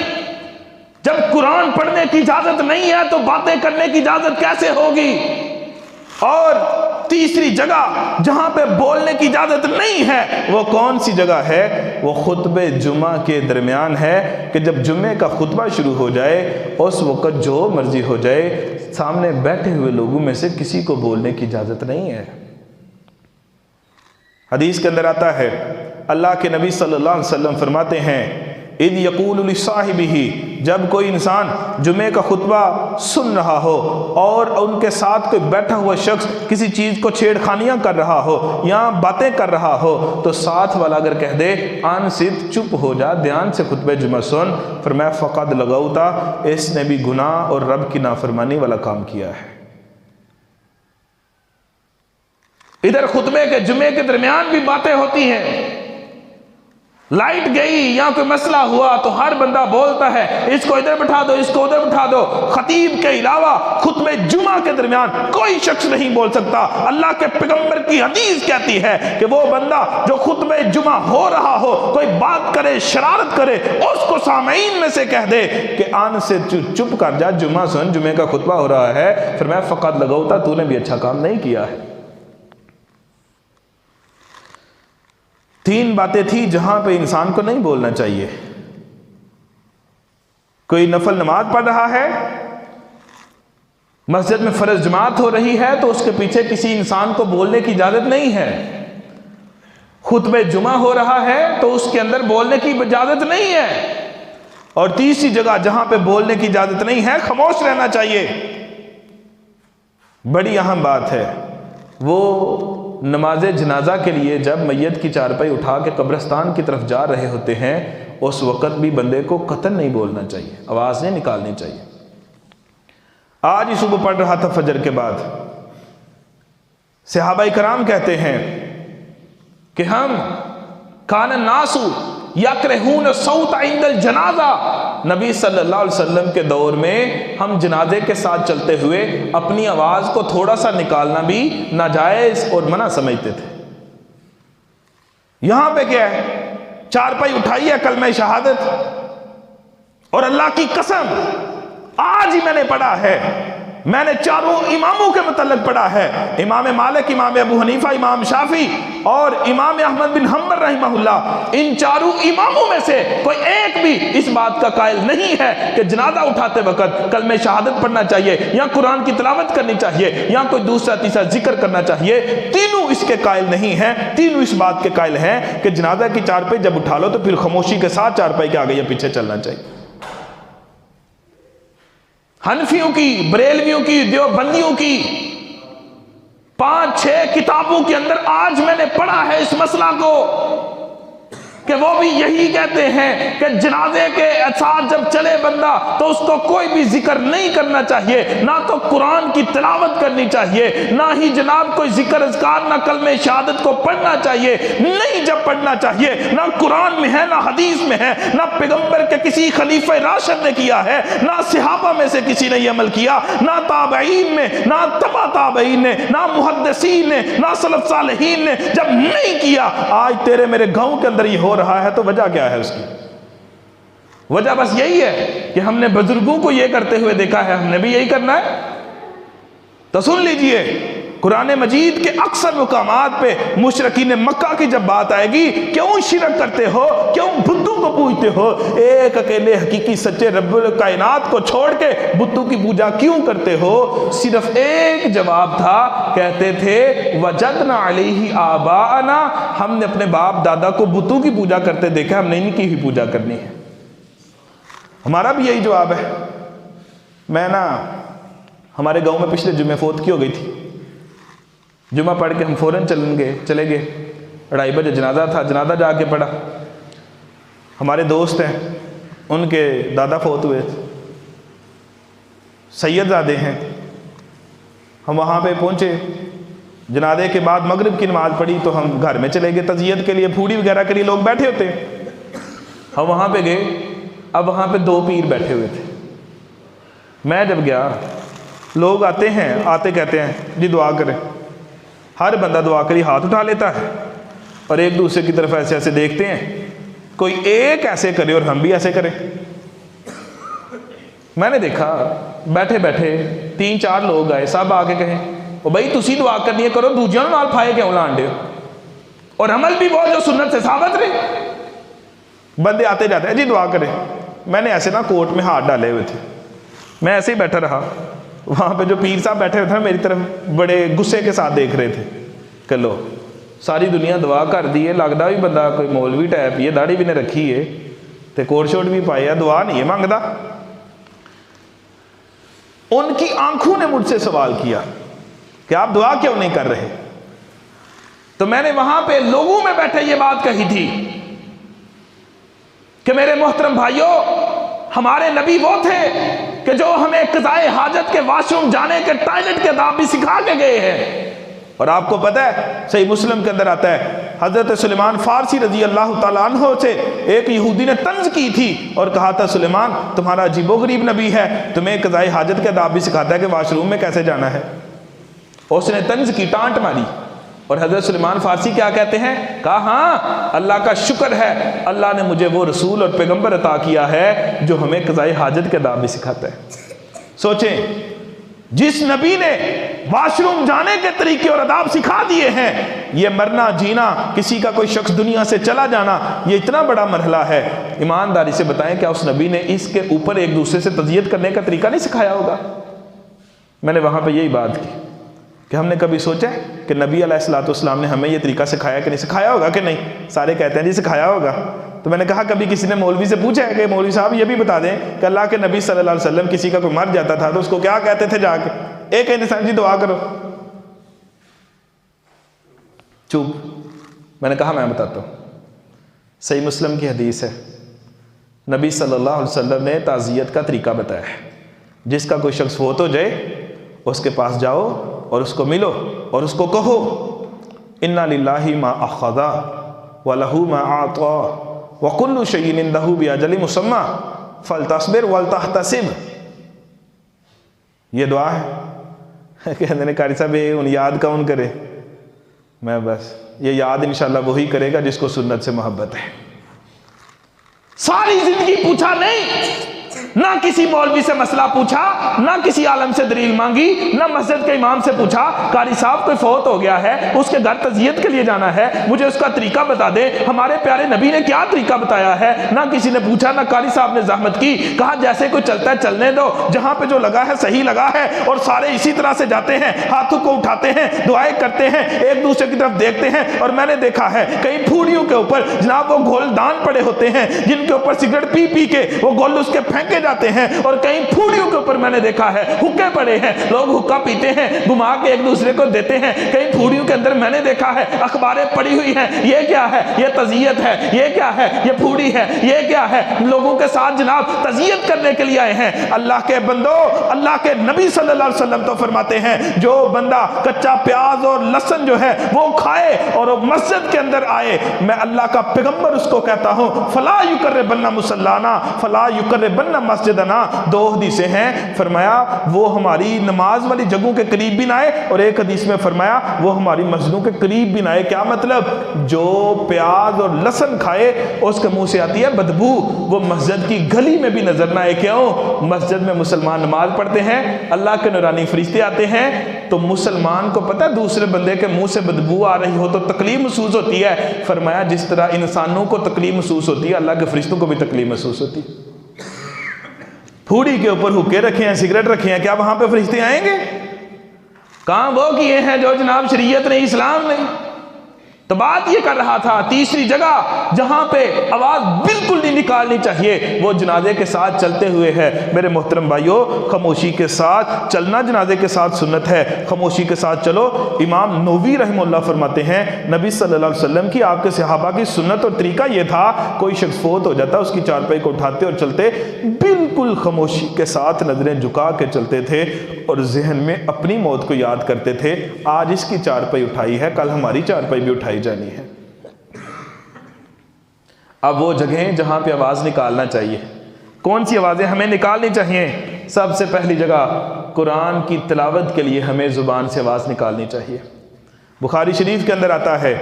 جب قرآن پڑھنے کی اجازت نہیں ہے تو باتیں کرنے کی اجازت کیسے ہوگی؟ اور تیسری جگہ جہاں پہ بولنے کی اجازت نہیں ہے وہ کون سی جگہ ہے؟ وہ خطبہ جمعہ کے درمیان ہے کہ جب جمعے کا خطبہ شروع ہو جائے اس وقت جو مرضی ہو جائے، سامنے بیٹھے ہوئے لوگوں میں سے کسی کو بولنے کی اجازت نہیں ہے۔ حدیث کے اندر آتا ہے اللہ کے نبی صلی اللہ علیہ وسلم فرماتے ہیں اذ یقول لصاحبہ، جب کوئی انسان جمعے کا خطبہ سن رہا ہو اور ان کے ساتھ کوئی بیٹھا ہوا شخص کسی چیز کو چھیڑ خانیاں کر رہا ہو یا باتیں کر رہا ہو تو ساتھ والا اگر کہہ دے انصت، چپ ہو جا، دھیان سے خطبہ جمعہ سن، فرمایا فقد لغوتا، اس نے بھی گناہ اور رب کی نافرمانی والا کام کیا ہے۔ ادھر خطبے کے جمعے کے درمیان بھی باتیں ہوتی ہیں، لائٹ گئی یا کوئی مسئلہ ہوا تو ہر بندہ بولتا ہے اس کو ادھر بٹھا دو، اس کو ادھر بٹھا دو۔ خطیب کے علاوہ خطبہ جمعہ کے درمیان کوئی شخص نہیں بول سکتا۔ اللہ کے پیغمبر کی حدیث کہتی ہے کہ وہ بندہ جو خطبہ جمعہ ہو رہا ہو کوئی بات کرے، شرارت کرے، اس کو سامعین میں سے کہہ دے کہ آن سے چپ کر جا، جمعہ سن، جمعے کا خطبہ ہو رہا ہے، فرمایا فقط لگوتا، تو نے بھی اچھا کام نہیں کیا ہے۔ تین باتیں تھی جہاں پہ انسان کو نہیں بولنا چاہیے۔ کوئی نفل نماز پڑھ رہا ہے، مسجد میں فرض جماعت ہو رہی ہے تو اس کے پیچھے کسی انسان کو بولنے کی اجازت نہیں ہے۔ خطبہ جمعہ ہو رہا ہے تو اس کے اندر بولنے کی اجازت نہیں ہے۔ اور تیسری جگہ جہاں پہ بولنے کی اجازت نہیں ہے، خاموش رہنا چاہیے۔ بڑی اہم بات ہے، وہ نماز جنازہ کے لیے جب میت کی چارپائی اٹھا کے قبرستان کی طرف جا رہے ہوتے ہیں اس وقت بھی بندے کو قطعاً نہیں بولنا چاہیے، آواز نہیں نکالنی چاہیے۔ آج ہی صبح پڑھ رہا تھا فجر کے بعد، صحابہ کرام کہتے ہیں کہ ہم کان الناس یکرہون الصوت عند الجنازہ، نبی صلی اللہ علیہ وسلم کے دور میں ہم جنازے کے ساتھ چلتے ہوئے اپنی آواز کو تھوڑا سا نکالنا بھی ناجائز اور منع سمجھتے تھے۔ یہاں پہ کیا ہے؟ چارپائی اٹھائی ہے کلمہ شہادت، اور اللہ کی قسم آج ہی میں نے پڑھا ہے، میں نے چاروں اماموں کے متعلق پڑھا ہے، امام مالک، امام ابو حنیفہ، امام شافعی اور امام احمد بن حنبل رحمہ اللہ، ان چاروں اماموں میں سے کوئی ایک بھی اس بات کا قائل نہیں ہے کہ جنازہ اٹھاتے وقت کلمہ شہادت پڑھنا چاہیے یا قرآن کی تلاوت کرنی چاہیے یا کوئی دوسرا تیسرا ذکر کرنا چاہیے۔ تینوں اس کے قائل نہیں ہیں، تینوں اس بات کے قائل ہیں کہ جنازہ کی چارپائی جب اٹھا لو تو پھر خاموشی کے ساتھ چارپائی کے آگے یا پیچھے چلنا چاہیے۔ حنفیوں کی، بریلویوں کی، دیوبندیوں کی 5-6 کتابوں کے اندر آج میں نے پڑھا ہے اس مسئلہ کو، کہ وہ بھی یہی کہتے ہیں کہ جنازے کے ساتھ جب چلے بندہ تو اس کو کوئی بھی ذکر نہیں کرنا چاہیے، نہ تو قرآن کی تلاوت کرنی چاہیے، نہ ہی جناب کوئی ذکر اذکار، نہ کلمہ شہادت کو پڑھنا چاہیے، نہیں جب پڑھنا چاہیے، نہ قرآن میں ہے نہ حدیث میں ہے، نہ پیغمبر کے کسی خلیفہ راشد نے کیا ہے، نہ صحابہ میں سے کسی نے یہ عمل کیا، نہ تابعین نے، نہ تبع تابعین نے، نہ محدثین نے، نہ سلف صالحین نے جب نہیں کیا، آج تیرے میرے گاؤں کے اندر یہ ہو رہا ہے، تو وجہ کیا ہے اس کی؟ وجہ بس یہی ہے کہ ہم نے بزرگوں کو یہ کرتے ہوئے دیکھا ہے، ہم نے بھی یہی کرنا ہے۔ تو سن لیجئے، قرآن مجید کے اکثر مقامات پہ مشرکین مکہ کی جب بات آئے گی، کیوں شرک کرتے ہو، کیوں بتوں کو پوجتے ہو، ایک اکیلے حقیقی سچے رب کائنات کو چھوڑ کے بتوں کی پوجا کیوں کرتے ہو؟ صرف ایک جواب تھا، کہتے تھے وجدنا علیہ آباءنا، ہم نے اپنے باپ دادا کو بتوں کی پوجا کرتے دیکھا، ہم نے ان کی ہی پوجا کرنی ہے۔ ہمارا بھی یہی جواب ہے۔ میں ہمارے گاؤں میں پچھلے جمعے فوت کی ہو گئی تھی، جمعہ پڑھ کے ہم فوراً چلے گئے، 2:30 بجے جنازہ تھا، جنازہ جا کے پڑھا۔ ہمارے دوست ہیں، ان کے دادا فوت ہوئے تھے، سید زادے ہیں، ہم وہاں پہ پہنچے، جنازے کے بعد مغرب کی نماز پڑھی تو ہم گھر میں چلے گئے تعزیت کے لیے، پھوڑی وغیرہ کے لیے لوگ بیٹھے ہوتے ہیں، ہم وہاں پہ گئے۔ اب وہاں پہ 2 پیر بیٹھے ہوئے تھے۔ میں جب گیا، لوگ آتے ہیں، آتے کہتے ہیں جی دعا کریں، ہر بندہ دعا کری ہاتھ اٹھا لیتا ہے اور ایک دوسرے کی طرف ایسے ایسے دیکھتے ہیں، کوئی ایک ایسے کرے اور ہم بھی ایسے کریں۔ میں نے دیکھا بیٹھے بیٹھے 3-4 لوگ آئے، سب آ کے کہیں او بھائی تسی دعا کرنی ہے کرو، دوجیاں نال پھائے کیوں لانڈے ہو، اور عمل بھی وہ جو سنت سے ثابت رہے۔ بندے آتے جاتے ہیں جی دعا کریں۔ میں نے ایسے کوٹ میں ہاتھ ڈالے ہوئے تھے، میں ایسے ہی بیٹھا رہا، وہاں پہ جو پیر صاحب بیٹھے ہوئے تھے میری طرف بڑے غصے کے ساتھ دیکھ رہے تھے کہ لو ساری دنیا دعا کر دی ہے، لگتا بھی بندہ کوئی مولوی ٹائپ یہ داڑھی بھی نے رکھی ہے تے کوٹ شوٹ بھی پائے ہے، دعا نہیں ہے مانگتا۔ ان کی آنکھوں نے مجھ سے سوال کیا کہ آپ دعا کیوں نہیں کر رہے؟ تو میں نے وہاں پہ لوگوں میں بیٹھے یہ بات کہی تھی کہ میرے محترم بھائیوں، ہمارے نبی وہ تھے کہ جو ہمیں قضائے حاجت کے واش روم جانے کے ٹائلٹ کے آداب بھی سکھا کے گئے ہیں۔ اور آپ کو پتہ ہے صحیح مسلم کے اندر آتا ہے، حضرت سلیمان فارسی رضی اللہ تعالیٰ عنہ سے ایک یہودی نے طنز کی تھی اور کہا تھا سلیمان تمہارا عجیب و غریب نبی ہے، تمہیں قضائے حاجت کے آداب بھی سکھاتا ہے کہ واش روم میں کیسے جانا ہے۔ اس نے طنز کی، ٹانٹ ماری، اور حضرت سلیمان فارسی کیا کہتے ہیں؟ کہا ہاں اللہ کا شکر ہے، اللہ نے مجھے وہ رسول اور پیغمبر عطا کیا ہے جو ہمیں قضائے حاجت کے آداب بھی سکھاتا ہے۔ سوچیں، جس نبی نے واش روم جانے کے طریقے اور آداب سکھا دیے ہیں، یہ مرنا جینا، کسی کا کوئی شخص دنیا سے چلا جانا، یہ اتنا بڑا مرحلہ ہے، ایمانداری سے بتائیں کیا اس نبی نے اس کے اوپر ایک دوسرے سے تذیت کرنے کا طریقہ نہیں سکھایا ہوگا؟ میں نے وہاں پہ یہی بات کی کہ ہم نے کبھی سوچا ہے کہ نبی علیہ الصلوۃ والسلام نے ہمیں یہ طریقہ سکھایا کہ نہیں سکھایا ہوگا کہ نہیں؟ سارے کہتے ہیں جی سکھایا ہوگا۔ تو میں نے کہا کبھی کسی نے مولوی سے پوچھا ہے کہ مولوی صاحب یہ بھی بتا دیں کہ اللہ کے نبی صلی اللہ علیہ وسلم کسی کا کوئی مر جاتا تھا تو اس کو کیا کہتے تھے جا کے؟ ایک انسان جی دعا کرو، چوپ۔ میں نے کہا میں بتاتا ہوں، صحیح مسلم کی حدیث ہے، نبی صلی اللہ علیہ وسلم نے تعزیت کا طریقہ بتایا ہے، جس کا کوئی شخص فوت ہو جائے اس کے پاس جاؤ اور اس کو ملو اور اس کو کہو انا للہ ما اخذ ولہ ما اعطى وکل شیء عنده باجل مسمى فلتصبر ولتحتسب۔ یہ دعا ہے۔ کہتے ہیں قاری صاحب ان یاد کون کرے؟ میں بس یہ یاد انشاءاللہ وہی کرے گا جس کو سنت سے محبت ہے۔ ساری زندگی پوچھا نہیں، نہ کسی مولوی سے مسئلہ پوچھا، نہ کسی عالم سے دلیل مانگی، نہ مسجد کے امام سے پوچھا قاری صاحب کوئی فوت ہو گیا ہے، اس کے گھر تعزیت کے لیے جانا ہے، مجھے اس کا طریقہ بتا دے، ہمارے پیارے نبی نے کیا طریقہ بتایا ہے؟ نہ کسی نے پوچھا، نہ قاری صاحب نے زحمت کی، کہا جیسے کوئی چلتا ہے چلنے دو، جہاں پہ جو لگا ہے صحیح لگا ہے، اور سارے اسی طرح سے جاتے ہیں، ہاتھوں کو اٹھاتے ہیں، دعائیں کرتے ہیں، ایک دوسرے کی طرف دیکھتے ہیں۔ اور میں نے دیکھا ہے کئی پھوڑیوں کے اوپر جناب وہ گول دان پڑے ہوتے ہیں جن کے اوپر سگریٹ پی پی کے وہ گول اس کے پھینکے جاتے ہیں، اور کئی پھوڑیوں کے اوپر میں نے دیکھا ہے حکے پڑے ہیں، لوگ حکا پیتے ہیں گھما کے ایک دوسرے کو دیتے ہیں، کئی پھوڑیوں کے اندر میں نے دیکھا ہے اخباریں پڑی ہوئی ہیں، یہ کیا ہے؟ یہ تزیت ہے، یہ کیا ہے؟ یہ پھوڑی ہے، یہ کیا ہے؟ لوگوں کے ساتھ جناب تزیت کرنے کے لیے آئے ہیں۔ اللہ کے بندو، اللہ کے نبی صلی اللہ علیہ وسلم تو فرماتے ہیں جو بندہ کچا پیاز اور لہسن جو ہے وہ کھائے اور وہ مسجد کے اندر آئے، میں اللہ کا پیغمبر اس کو کہتا ہوں فلا یقربن مصلانا فلا یقربن مسجدنا، دو حدیثیں ہیں، فرمایا وہ ہماری نماز والی جگہوں کے قریب بھی نہ آئے، اور ایک حدیث میں فرمایا وہ ہماری مسجدوں کے قریب بھی نہ آئے۔ کیا مطلب؟ جو پیاز اور لہسن کھائے اس کے منہ سے آتی ہے بدبو، وہ مسجد کی گلی میں بھی نظر نہ آئے۔ کیوں؟ مسجد میں مسلمان نماز پڑھتے ہیں، اللہ کے نورانی فرشتے آتے ہیں، تو مسلمان کو پتہ ہے دوسرے بندے کے منہ سے بدبو آ رہی ہو تو تکلیف محسوس ہوتی ہے، فرمایا جس طرح انسانوں کو تکلیف محسوس ہوتی ہے اللہ کے فرشتوں کو بھی تکلیف محسوس ہوتی ہے۔ پھوڑی کے اوپر حکے رکھے ہیں، سگریٹ رکھے ہیں، کیا وہاں پہ فرشتے آئیں گے؟ کہاں وہ کیے ہیں جو جناب شریعت نے، اسلام نے۔ تو بات یہ کر رہا تھا تیسری جگہ جہاں پہ آواز بالکل نہیں نکالنی چاہیے وہ جنازے کے ساتھ چلتے ہوئے ہے۔ میرے محترم بھائیو، خاموشی کے ساتھ چلنا جنازے کے ساتھ سنت ہے، خاموشی کے ساتھ چلو۔ امام نووی رحمہ اللہ فرماتے ہیں نبی صلی اللہ علیہ وسلم کی، آپ کے صحابہ کی سنت اور طریقہ یہ تھا کوئی شخص فوت ہو جاتا اس کی چارپائی کو اٹھاتے اور چلتے بالکل خاموشی کے ساتھ نظریں جھکا کے چلتے تھے اور ذہن میں اپنی موت کو یاد کرتے تھے، آج اس کی چارپائی اٹھائی ہے، کل ہماری چارپائی بھی اٹھائی جانی ہے۔ اب وہ جگہیں جہاں پہ آواز نکالنا چاہیے، کون سی آوازیں ہمیں نکالنی چاہیے؟ سب سے پہلی جگہ قرآن کی تلاوت کے لیے ہمیں زبان سے آواز نکالنی چاہیے۔ بخاری شریف کے اندر آتا ہے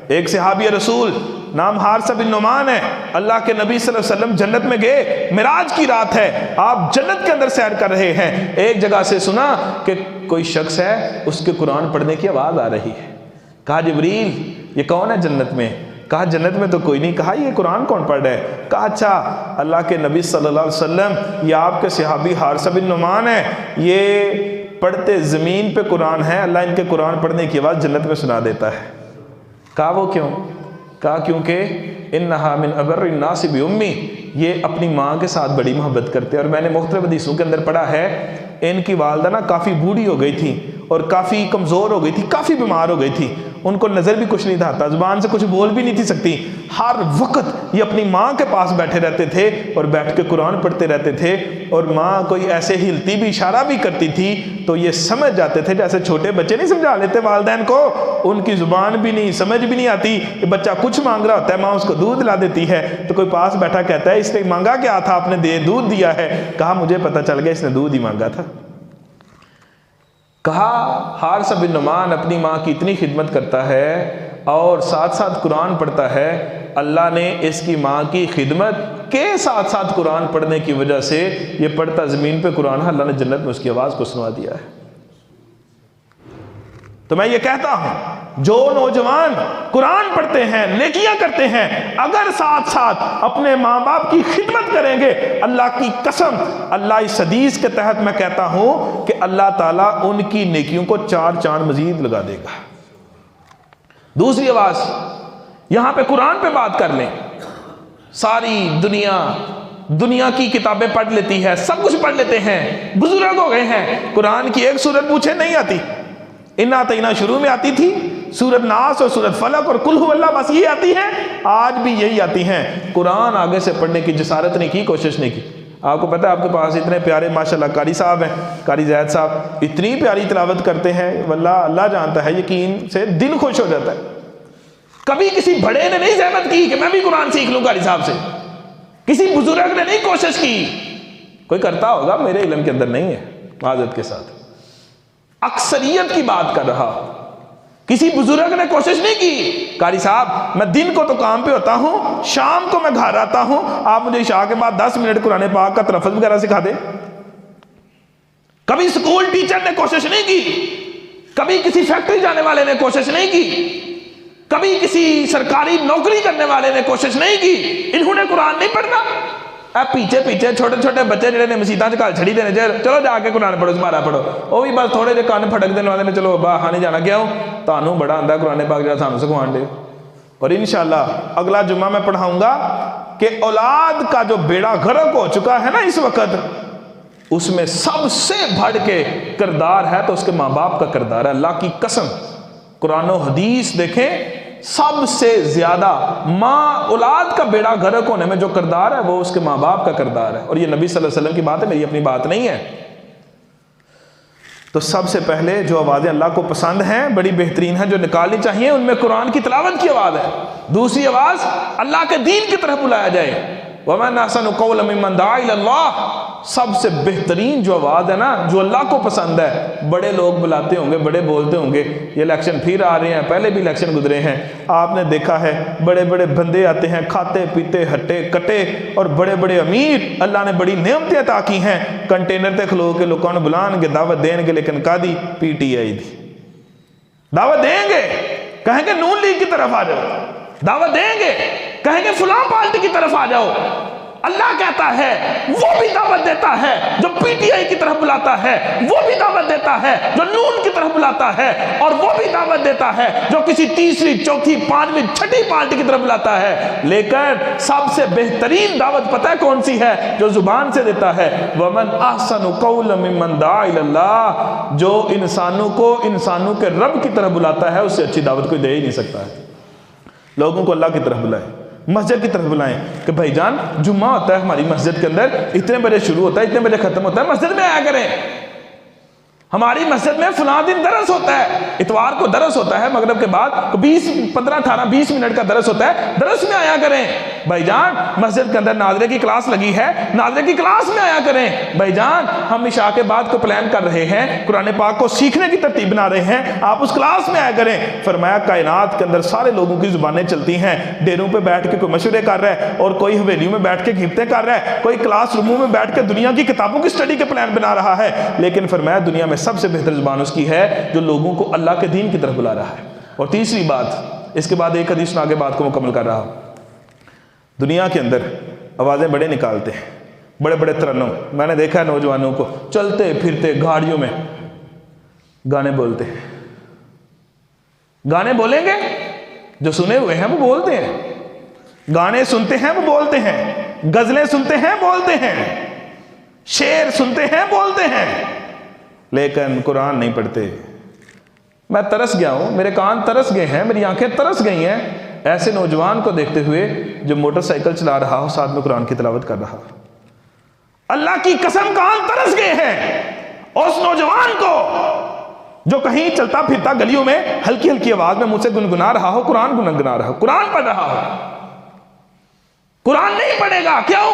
ایک صحابی رسول نام حارثہ بن نعمان ہے، اللہ کے نبی صلی اللہ علیہ وسلم جنت میں گئے، معراج کی رات ہے، آپ جنت کے اندر سیر کر رہے ہیں، ایک جگہ سے سنا کہ کوئی شخص ہے اس کے قرآن پڑھنے کی آواز آ رہی ہے۔ کہا جبریل یہ کون ہے جنت میں؟ کہا جنت میں تو کوئی نہیں۔ کہا یہ قرآن کون پڑھ رہا ہے؟ کہا اچھا اللہ کے نبی صلی اللہ علیہ وسلم، یہ آپ کے صحابی حارثہ بن نعمان ہے، یہ پڑھتے زمین پہ قرآن ہے، اللہ ان کے قرآن پڑھنے کی آواز جنت میں سنا دیتا ہے۔ کہا وہ کیوں؟ کہا کیونکہ انہا من ابر الناس باممی، یہ اپنی ماں کے ساتھ بڑی محبت کرتے ہیں، اور میں نے مختلف حدیثوں کے اندر پڑھا ہے ان کی والدہ نا کافی بوڑھی ہو گئی تھی اور کافی کمزور ہو گئی تھی، کافی بیمار ہو گئی تھی، ان کو نظر بھی کچھ نہیں تھا آتا، زبان سے کچھ بول بھی نہیں تھی سکتی، ہر وقت یہ اپنی ماں کے پاس بیٹھے رہتے تھے اور بیٹھ کے قرآن پڑھتے رہتے تھے، اور ماں کوئی ایسے ہلتی بھی اشارہ بھی کرتی تھی تو یہ سمجھ جاتے تھے، جیسے چھوٹے بچے نہیں سمجھا لیتے والدین کو، ان کی زبان بھی نہیں، سمجھ بھی نہیں آتی، یہ بچہ کچھ مانگ رہا ہوتا ہے، ماں اس کو دودھ لا دیتی ہے تو کوئی پاس بیٹھا کہتا ہے اس نے مانگا کیا تھا؟ آپ نے دودھ دیا ہے۔ کہا مجھے پتہ چل گیا اس نے دودھ ہی مانگا تھا۔ کہا حارثہ بن نعمان اپنی ماں کی اتنی خدمت کرتا ہے اور ساتھ ساتھ قرآن پڑھتا ہے، اللہ نے اس کی ماں کی خدمت کے ساتھ ساتھ قرآن پڑھنے کی وجہ سے یہ پڑھتا زمین پہ قرآن ہے، اللہ نے جنت میں اس کی آواز کو سنا دیا ہے۔ تو میں یہ کہتا ہوں جو نوجوان قرآن پڑھتے ہیں، نیکیاں کرتے ہیں، اگر ساتھ ساتھ اپنے ماں باپ کی خدمت کریں گے، اللہ کی قسم، اللہ اس حدیث کے تحت میں کہتا ہوں کہ اللہ تعالیٰ ان کی نیکیوں کو 4 چاند مزید لگا دے گا۔ دوسری آواز، یہاں پہ قرآن پہ بات کر لیں، ساری دنیا کی کتابیں پڑھ لیتی ہے، سب کچھ پڑھ لیتے ہیں، بزرگ ہو گئے ہیں، قرآن کی ایک سورت پوچھے نہیں آتی، انا تینا شروع میں آتی تھی، سورت ناس اور سورت فلق اور قل هو اللہ، بس یہ آتی ہیں، آج بھی یہی آتی ہیں، قرآن آگے سے پڑھنے کی جسارت نہیں کی، کوشش نہیں کی۔ آپ کو پتہ ہے آپ کے پاس اتنے پیارے ماشاءاللہ قاری صاحب ہیں، قاری زید صاحب اتنی پیاری تلاوت کرتے ہیں، واللہ اللہ جانتا ہے، یقین سے دل خوش ہو جاتا ہے۔ کبھی کسی بڑے نے نہیں زحمت کی کہ میں بھی قرآن سیکھ لوں قاری صاحب سے، کسی بزرگ نے نہیں کوشش کی، کوئی کرتا ہوگا میرے علم کے اندر نہیں ہے، معذرت کے ساتھ اکثریت کی بات کر رہا، کسی بزرگ نے کوشش نہیں کی۔ قاری صاحب میں دن کو تو کام پہ ہوتا ہوں، شام کو میں گھر آتا ہوں، آپ مجھے عشاء کے بعد 10 منٹ قرآن پاک کا تلفظ وغیرہ سکھا دیں۔ کبھی سکول ٹیچر نے کوشش نہیں کی، کبھی کسی فیکٹری جانے والے نے کوشش نہیں کی، کبھی کسی سرکاری نوکری کرنے والے نے کوشش نہیں کی، انہوں نے قرآن نہیں پڑھنا۔ پیچھے چھوٹے چھوٹے بچے جڑے نے مسیتاں چ گل چھڑی دینے، چلو جا کے قرآن پڑھو، سمارا پڑھو، وہ بھی بس تھوڑے جے کان پھٹک دینے والے نے، چلو ابا ہاں نہیں جانا، کیوں تانوں بڑا آندا قرآن پاک جڑا سانوں سکھوان دے۔ اور انشاءاللہ اگلا جمعہ میں پڑھاؤں گا کہ اولاد کا جو بیڑا غرق ہو چکا ہے نا اس وقت، اس میں سب سے بڑھ کے کردار ہے تو اس کے ماں باپ کا کردار ہے۔ اللہ کی قسم، قرآن و حدیث دیکھیں، سب سے زیادہ ماں اولاد کا بیڑا غرق ہونے میں جو کردار ہے وہ اس کے ماں باپ کا کردار ہے، اور یہ نبی صلی اللہ علیہ وسلم کی بات ہے، میری اپنی بات نہیں ہے۔ تو سب سے پہلے جو آوازیں اللہ کو پسند ہیں، بڑی بہترین ہیں، جو نکالنی چاہیے، ان میں قرآن کی تلاوت کی آواز ہے۔ دوسری آواز اللہ کے دین کی طرف بلایا جائے، وَمَنْ أَحْسَنُ قَوْلًا مِّمَّنْ دَعَا إِلَى اللَّهِ۔ سب سے بہترین جو آواز ہے نا، جو اللہ کو پسند ہے، بڑے لوگ بلاتے ہوں گے، بڑے بولتے ہوں گے، یہ الیکشن پھر آ رہے ہیں، پہلے بھی الیکشن گزرے ہیں، آپ نے دیکھا ہے بڑے بڑے بندے آتے ہیں، کھاتے پیتے ہٹے کٹے، اور بڑے بڑے امیر، اللہ نے بڑی نعمتیں عطا کی ہیں، کنٹینر تے کھلو کے لوگوں نے بلان گے، دعوت دیں گے، لیکن قاضی پی ٹی آئی دی دعوت دیں گے، کہیں گے نون لیگ کی طرف آ جاؤ، دعوت دیں گے، کہیں گے فلاں پارٹی کی طرف آ جاؤ۔ اللہ کہتا ہے وہ بھی دعوت دیتا ہے جو پی ٹی آئی کی طرف بلاتا ہے، وہ بھی دعوت دیتا ہے جو نون کی طرف بلاتا ہے، اور وہ بھی دعوت دیتا ہے جو کسی تیسری چوتھی پانچویں چھٹی پارٹی کی طرف بلاتا ہے۔ لیکن سب سے بہترین دعوت پتہ ہے کون سی ہے؟ جو زبان سے دیتا ہے، وَمَنْ أَحْسَنُ قَوْلًا مِّمَّنْ دَعَا إِلَى اللَّهِ۔ جو انسانوں کو انسانوں کے رب کی طرف بلاتا ہے، اس سے اچھی دعوت کوئی دے ہی نہیں سکتا ہے۔ لوگوں کو اللہ کی طرف بلائیں، مسجد کی طرف بلائیں کہ بھائی جان جمعہ ہوتا ہے ہماری مسجد کے اندر، اتنے بجے شروع ہوتا ہے، اتنے بجے ختم ہوتا ہے، مسجد میں آیا کریں۔ ہماری مسجد میں فلاں دن درس ہوتا ہے، اتوار کو درس ہوتا ہے، مغرب کے بعد 20 منٹ کا درس ہوتا ہے، درس میں آیا کریں۔ بھائی جان مسجد کے اندر ناظرے کی کلاس لگی ہے، ناظرے کی کلاس میں آیا کریں۔ بھائی جان ہم عشاء کے بعد کو پلان کر رہے ہیں، قرآن پاک کو سیکھنے کی ترتیب بنا رہے ہیں، آپ اس کلاس میں آیا کریں۔ فرمایا کائنات کے اندر سارے لوگوں کی زبانیں چلتی ہیں، ڈیروں پہ بیٹھ کے کوئی مشورے کر رہا ہے، اور کوئی حویلیوں میں بیٹھ کے گھبتیں کر رہا ہے، کوئی کلاس روموں میں بیٹھ کے دنیا کی کتابوں کی سٹڈی کے پلان بنا رہا ہے، لیکن فرمایا دنیا میں سب سے بہتر زبان اس کی ہے جو لوگوں کو اللہ کے دین کی طرف بلا رہا ہے۔ اور تیسری بات، اس کے بعد ایک حدیث میں آگے بات کو مکمل کر رہا ہوں، دنیا کے اندر آوازیں بڑے نکالتے ہیں، بڑے بڑے ترنم، میں نے دیکھا ہے نوجوانوں کو چلتے پھرتے گاڑیوں میں گانے بولتے ہیں۔ گانے بولیں گے، جو سنے ہوئے ہیں وہ بولتے ہیں، گانے سنتے ہیں وہ بولتے ہیں، غزلیں سنتے ہیں بولتے ہیں، شعر سنتے ہیں بولتے ہیں، لیکن قرآن نہیں پڑھتے۔ میں ترس گیا ہوں، میرے کان ترس گئے ہیں، میری آنکھیں ترس گئی ہیں ایسے نوجوان کو دیکھتے ہوئے جو موٹر سائیکل چلا رہا ہو، ساتھ میں قرآن کی تلاوت کر رہا ہو۔ اللہ کی قسم کان ترس گئے ہیں اس نوجوان کو جو کہیں چلتا پھرتا گلیوں میں ہلکی ہلکی آواز میں مجھ سے گنگنا رہا ہو، قرآن گنگنا رہا ہو، قرآن پڑھ رہا ہو۔ قرآن نہیں پڑھے گا، کیوں؟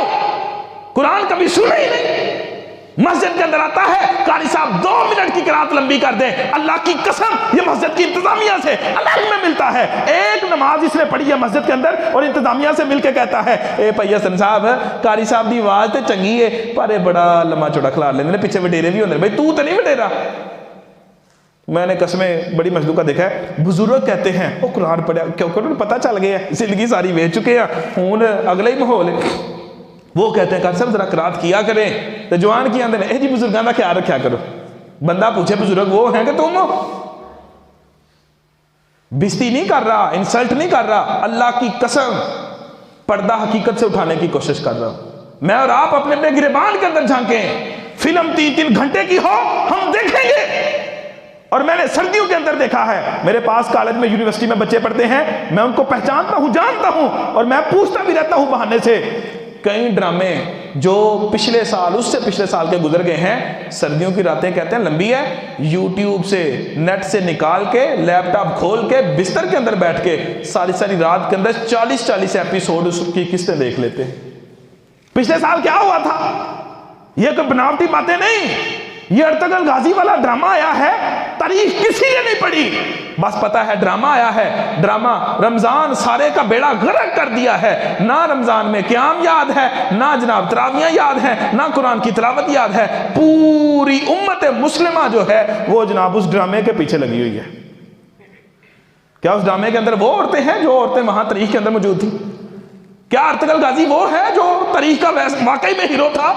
قرآن کبھی سنا ہی نہیں۔ مسجد کے اندر آتا ہے، قاری صاحب 2 منٹ کی قرات لمبی کر دیں، اللہ کی قسم یہ مسجد کی انتظامیہ سے الگ میں ملتا ہے۔ ایک نماز اس نے پڑھی ہے مسجد کے اندر اور انتظامیہ سے مل کے کہتا ہے، اے پیا سن صاحب قاری صاحب دی آواز تے چنگی ہے پر یہ بڑا لمبا چوڑا کھلار لیندے، پیچھے وڈیرے بھی ہوندے، بھائی تو تے نہیں وڈیرا۔ میں نے قسمیں بڑی مجدو کا دیکھا ہے، بزرگ کہتے ہیں وہ قرآن پڑھا، کیونکہ پتہ چل گیا ہے زندگی ساری ویچ چکے ہیں، ہوں اگلا ہی ماحول ہے۔ وہ کہتے ہیں کہ سب ذرا قرات کیا کریں، تو جوان کی آندے نے جی بزرگاں دا خیال رکھیا کرو۔ بندہ پوچھے بزرگ وہ ہیں کہ تم ہو؟ بستی نہیں کر رہا، انسلٹ نہیں کر رہا، اللہ کی قسم پردہ حقیقت سے اٹھانے کی کوشش کر رہا ہوں۔ میں اور آپ اپنے اپنے گریبان کے اندر جھانکیں، فلم 3 گھنٹے کی ہو ہم دیکھیں گے۔ اور میں نے سردیوں کے اندر دیکھا ہے، میرے پاس کالج میں یونیورسٹی میں بچے پڑھتے ہیں، میں ان کو پہچانتا ہوں، جانتا ہوں، اور میں پوچھتا بھی رہتا ہوں بہانے سے۔ کئی ڈرامے جو پچھلے سال اس سے پچھلے سال کے گزر گئے ہیں، سردیوں کی راتیں کہتے ہیں لمبی ہے، یوٹیوب سے نیٹ سے نکال کے لیپ ٹاپ کھول کے بستر کے اندر بیٹھ کے ساری رات کے اندر 40 ایپیسوڈ اس کی قسطیں دیکھ لیتے ہیں۔ پچھلے سال کیا ہوا تھا؟ یہ کوئی بناوٹی باتیں نہیں، یہ ارطغرل غازی والا ڈرامہ آیا ہے، تاریخ کسی نے نہیں پڑھی، بس پتا ہے ڈرامہ آیا ہے۔ ڈرامہ رمضان سارے کا بیڑا غرق کر دیا ہے، نہ رمضان میں قیام یاد ہے، نہ جناب تراویاں یاد ہیں، نہ قرآن کی تلاوت یاد ہے۔ پوری امت مسلمہ جو ہے وہ جناب اس ڈرامے کے پیچھے لگی ہوئی ہے۔ کیا اس ڈرامے کے اندر وہ عورتیں ہیں جو عورتیں وہاں تاریخ کے اندر موجود تھیں؟ کیا ارطغرل غازی وہ ہے جو تاریخ کا واقعی میں ہیرو تھا؟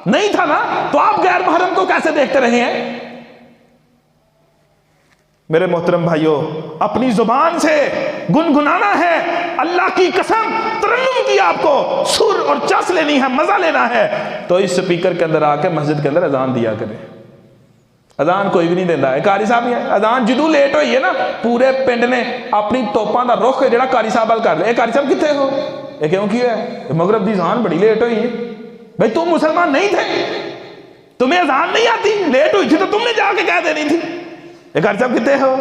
نہیں تھا نا، تو آپ غیر محرم کو کیسے دیکھتے رہے ہیں؟ میرے محترم بھائیوں، اپنی زبان سے گنگنانا ہے، اللہ کی قسم ترنم کی آپ کو سر اور چس لینی ہے، مزہ لینا ہے تو اس سپیکر کے اندر آ کے مسجد کے اندر اذان دیا کرے۔ اذان کوئی بھی نہیں دینا ہے، قاری صاحب یہ اذان جدو لیٹ ہوئی ہے نا، پورے پنڈ نے اپنی توپاں دا رخ جڑا قاری صاحب وال کر لے، قاری صاحب کتنے ہو، یہ کیوں کی ہے، مغرب دی اذان بڑی لیٹ ہوئی ہے۔ بھائی تم مسلمان نہیں تھے، تمہیں اذان نہیں آتی، لیٹ ہوئی تھی تو تم نے جا کے کہہ دینی تھی۔ یہ قاری صاحب کتنے ہو،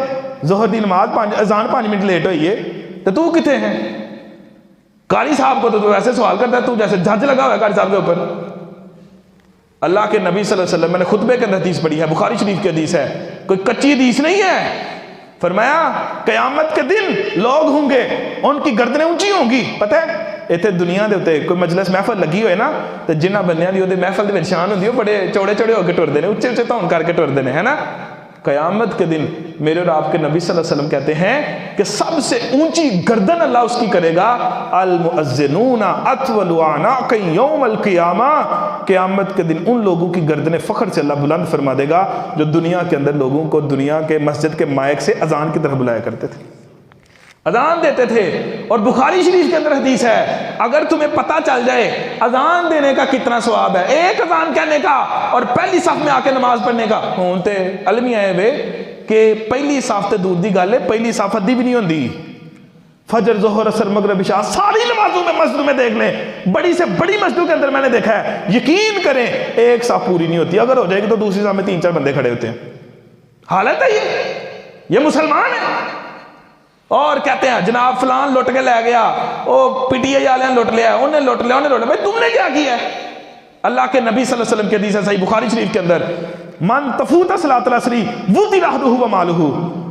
ظہر دی نماز اذان 5 منٹ لیٹ ہوئی ہے تو کتنے ہیں؟ قاری صاحب کو تو ایسے سوال کرتا ہے تو جیسے جج لگا ہوا ہے قاری صاحب کے اوپر۔ اللہ کے نبی صلی اللہ علیہ وسلم، میں نے خطبے کے اندر حدیث پڑھی ہے، بخاری شریف کی حدیث ہے، کوئی کچی حدیث نہیں ہے، فرمایا قیامت کے دن لوگ ہوں گے ان کی گردنیں اونچی ہوں گی۔ پتہ ہے اتنے دنیا دے ہوتے کوئی مجلس محفل لگی ہوئے نا تو جنہ بندیاں دی ہوتے محفل دے شان ہوندی، وہ بڑے چوڑے چوڑے ہو کے ٹردے نے، اچھے اچھے تون کر کے ٹردے نے، ہے نا۔ قیامت کے دن میرے اور آپ کے نبی صلی اللہ علیہ وسلم کہتے ہیں کہ سب سے اونچی گردن اللہ اس کی کرے گا، المؤذنون اطول اعناق یوم القیامہ، قیامت کے دن ان لوگوں کی گردنیں فخر سے اللہ بلند فرما دے گا جو دنیا کے اندر لوگوں کو دنیا کے مسجد کے مائک سے اذان کی طرف بلایا کرتے تھے، اذان دیتے تھے۔ اور بخاری شریف کے اندر حدیث ہے، اگر تمہیں پتہ چل جائے اذان دینے کا کتنا ثواب ہے، ایک اذان کہنے کا اور پہلی صف میں آ کے نماز پڑھنے کا، ہونتے علمی آئے ہوئے کہ پہلی صف تے دور دی گل ہے، پہلی صف ادھی بھی نہیں ہوندی، فجر ظہر عصر مغرب عشاء ساری نمازوں میں مسجد میں دیکھ لیں، بڑی سے بڑی مسجدوں کے اندر میں نے دیکھا ہے، یقین کریں ایک صف پوری نہیں ہوتی، اگر ہو جائے گی تو دوسری صف میں 3-4 بندے کھڑے ہوتے ہیں۔ حالت ہے یہ مسلمان ہے، اور کہتے ہیں جناب فلان لٹ کے لے گیا، وہ پی ٹی آئی والے لٹ لیا، انہیں لٹ لیا، انہیں لٹ لیا، بھائی تم نے کیا کیا ہے؟ اللہ کے نبی صلی اللہ علیہ وسلم کی حدیث ہے صحیح بخاری شریف کے اندر، من تفوت صلاۃ العصر وطر اہلہ ومالہ،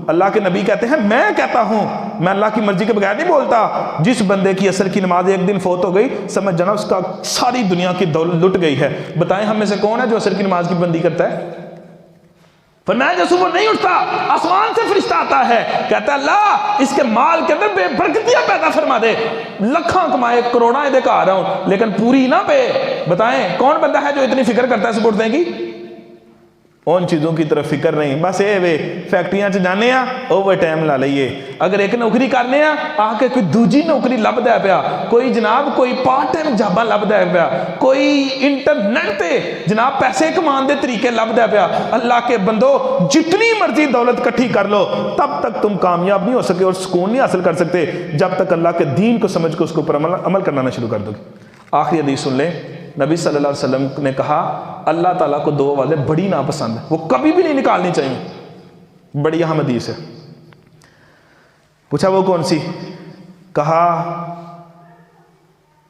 اللہ کے نبی کہتے ہیں میں کہتا ہوں، میں اللہ کی مرضی کے بغیر نہیں بولتا، جس بندے کی عصر کی نماز ایک دن فوت ہو گئی سمجھ جانا اس کا ساری دنیا کی دولت لٹ گئی ہے۔ بتائیں ہم میں سے کون ہے جو عصر کی نماز کی پابندی کرتا ہے؟ فرمایا جو صبح نہیں اٹھتا آسمان سے فرشتہ آتا ہے، کہتا ہے اللہ اس کے مال کے اندر بے برکتیاں پیدا فرما دے، لکھاں کمائے کروڑاں دے کہا رہا ہوں لیکن پوری نہ پہ۔ بتائیں کون بندہ ہے جو اتنی فکر کرتا ہے صبح اٹھنے کی؟ ان چیزوں کی طرف فکر نہیں، بس اے وے فیکٹریاں چ جانے ہاں اوور ٹائم لا لئیے، اگر ایک نوکری کرنے ہاں آ کے کوئی دوجی نوکری لب دے پیا، کوئی جناب کوئی پارٹ ٹائم جاباں لب دے پیا، کوئی انٹرنیٹ تے جناب پیسے کمان دے طریقے لب دے پیا۔ اللہ کے بندو جتنی مرضی دولت کٹھی کر لو تب تک تم کامیاب نہیں ہو سکے اور سکون نہیں حاصل کر سکتے جب تک اللہ کے دین کو سمجھ کے اس کے اوپر عمل کرنا نہ شروع کر دو گے۔ آخری حدیث سن لیں، نبی صلی اللہ علیہ وسلم نے کہا اللہ تعالیٰ کو 2 آوازیں بڑی ناپسند ہیں، وہ کبھی بھی نہیں نکالنی چاہیے، بڑی اہم حدیث ہے۔ پوچھا وہ کون سی؟ کہا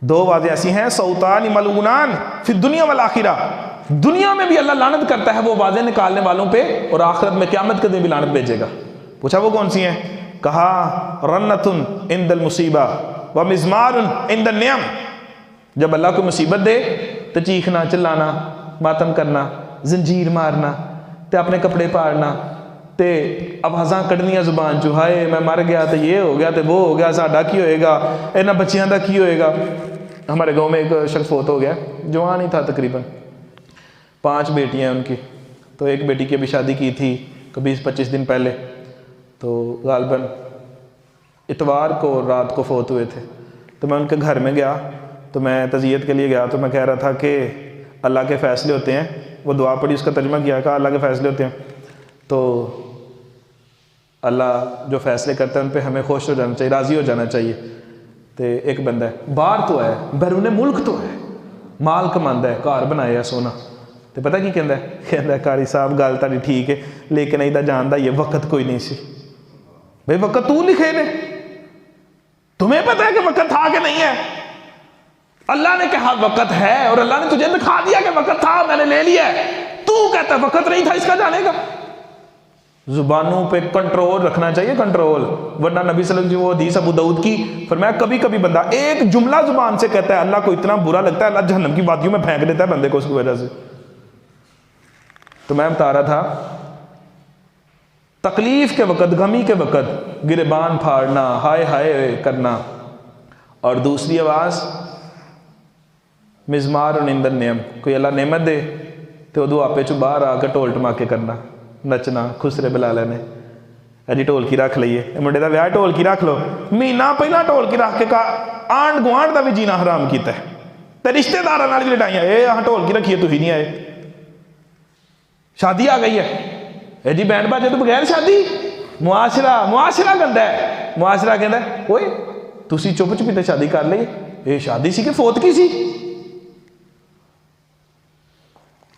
2 آوازیں ایسی ہیں صوتان ملعونان فی الدنیا والآخرہ، دنیا میں بھی اللہ لعنت کرتا ہے وہ آوازیں نکالنے والوں پہ اور آخرت میں قیامت کے دن بھی لعنت بھیجے گا۔ پوچھا وہ کون سی ہیں؟ کہا رنۃ عند المصیبہ ومزمار عند النعم، جب اللہ کو مصیبت دے تو چیخنا چلانا ماتم کرنا زنجیر مارنا تے اپنے کپڑے پاڑنا تے آوازاں کڈنیاں زبان چو، ہائے میں مر گیا تے یہ ہو گیا تے وہ ہو گیا، ساڈا کی ہوئے گا، اینا بچیاں دا کی ہوئے گا۔ ہمارے گاؤں میں ایک شخص فوت ہو گیا، جوان ہی تھا تقریباً، 5 بیٹیاں ان کی، تو ایک بیٹی کی ابھی شادی کی تھی 20-25 دن پہلے، تو غالباً اتوار کو رات کو فوت ہوئے تھے، تو میں ان کے گھر میں گیا، تو میں تعزیت کے لیے گیا، تو میں کہہ رہا تھا کہ اللہ کے فیصلے ہوتے ہیں، وہ دعا پڑھی اس کا ترجمہ کیا، کہا اللہ کے فیصلے ہوتے ہیں تو اللہ جو فیصلے کرتا ہے ان پہ ہمیں خوش ہو جانا چاہیے، راضی ہو جانا چاہیے۔ تو ایک بندہ ہے باہر تو ہے، بیرون ملک تو ہے، مال کماندا ہے، گھر بنایا سونا، تو پتہ کی کہندا ہے؟ کہندا ہے قاری صاحب گل تاری ٹھیک ہے لیکن ایدہ جاندا یہ وقت کوئی نہیں سی۔ بھئی وقت تو لکھے نے، تمہیں پتہ ہے کہ وقت تھا کہ نہیں ہے؟ اللہ نے کہا وقت ہے اور اللہ نے تجھے دکھا دیا کہ وقت تھا، میں نے لے لیا ہے، تو کہتا ہے وقت نہیں تھا، اس کا جانے گا۔ زبانوں پہ کنٹرول رکھنا چاہیے، کنٹرول، ورنہ نبی صلی اللہ علیہ وسلم وہ حدیث ابو داؤد کی فرمایا کبھی کبھی بندہ ایک جملہ زبان سے کہتا ہے اللہ کو اتنا برا لگتا ہے اللہ جہنم کی وادیوں میں پھینک دیتا ہے بندے کو اس کی وجہ سے۔ تو میں بتا رہا تھا تکلیف کے وقت، غمی کے وقت گریبان پھاڑنا، ہائے ہائے کرنا، اور دوسری آواز مزمار اور عند النعم، کوئی اللہ نعمت دے تو ادو آپے چو باہر آ کے ٹول ٹماکے کرنا، نچنا، خسرے بلا لینے۔ جی ਢੋਲਕੀ ਰੱਖ ਲਈਏ, ਮੁੰਡੇ ਦਾ ਵਿਆਹ ਢੋਲਕੀ ਰੱਖ ਲਓ, ਮਹੀਨਾ ਪਹਿਲਾਂ ਢੋਲਕੀ ਰੱਖ ਕੇ ਆਂਢ ਗੁਆਂਢ ਦਾ ਵੀ ਜੀਣਾ ਹਰਾਮ ਕੀਤਾ ਤੇ ਰਿਸ਼ਤੇਦਾਰਾਂ ਨਾਲ ਵੀ ਲੜਾਈਆਂ, ਇਹ ਆਹ ਢੋਲਕੀ ਰੱਖੀਏ ਤੁਸੀਂ ਨਹੀਂ ਆਏ, ਸ਼ਾਦੀ ਆ ਗਈ ਹੈ ਇਹ ਜੀ ਬੈਂਡ ਬਾਜੇ ਤੋਂ ਬਗੈਰ ਸ਼ਾਦੀ, ਮੁਆਸ਼ਰਾ ਗੰਦਾ ਹੈ। ਮੁਆਸ਼ਰਾ ਕਹਿੰਦਾ ਓਏ ਤੁਸੀਂ ਚੁੱਪ ਚੁਪੀਤੇ ਸ਼ਾਦੀ ਕਰ ਲਈ, ਇਹ ਸ਼ਾਦੀ ਸੀ ਕਿ ਫੌਤ ਕੀ ਸੀ,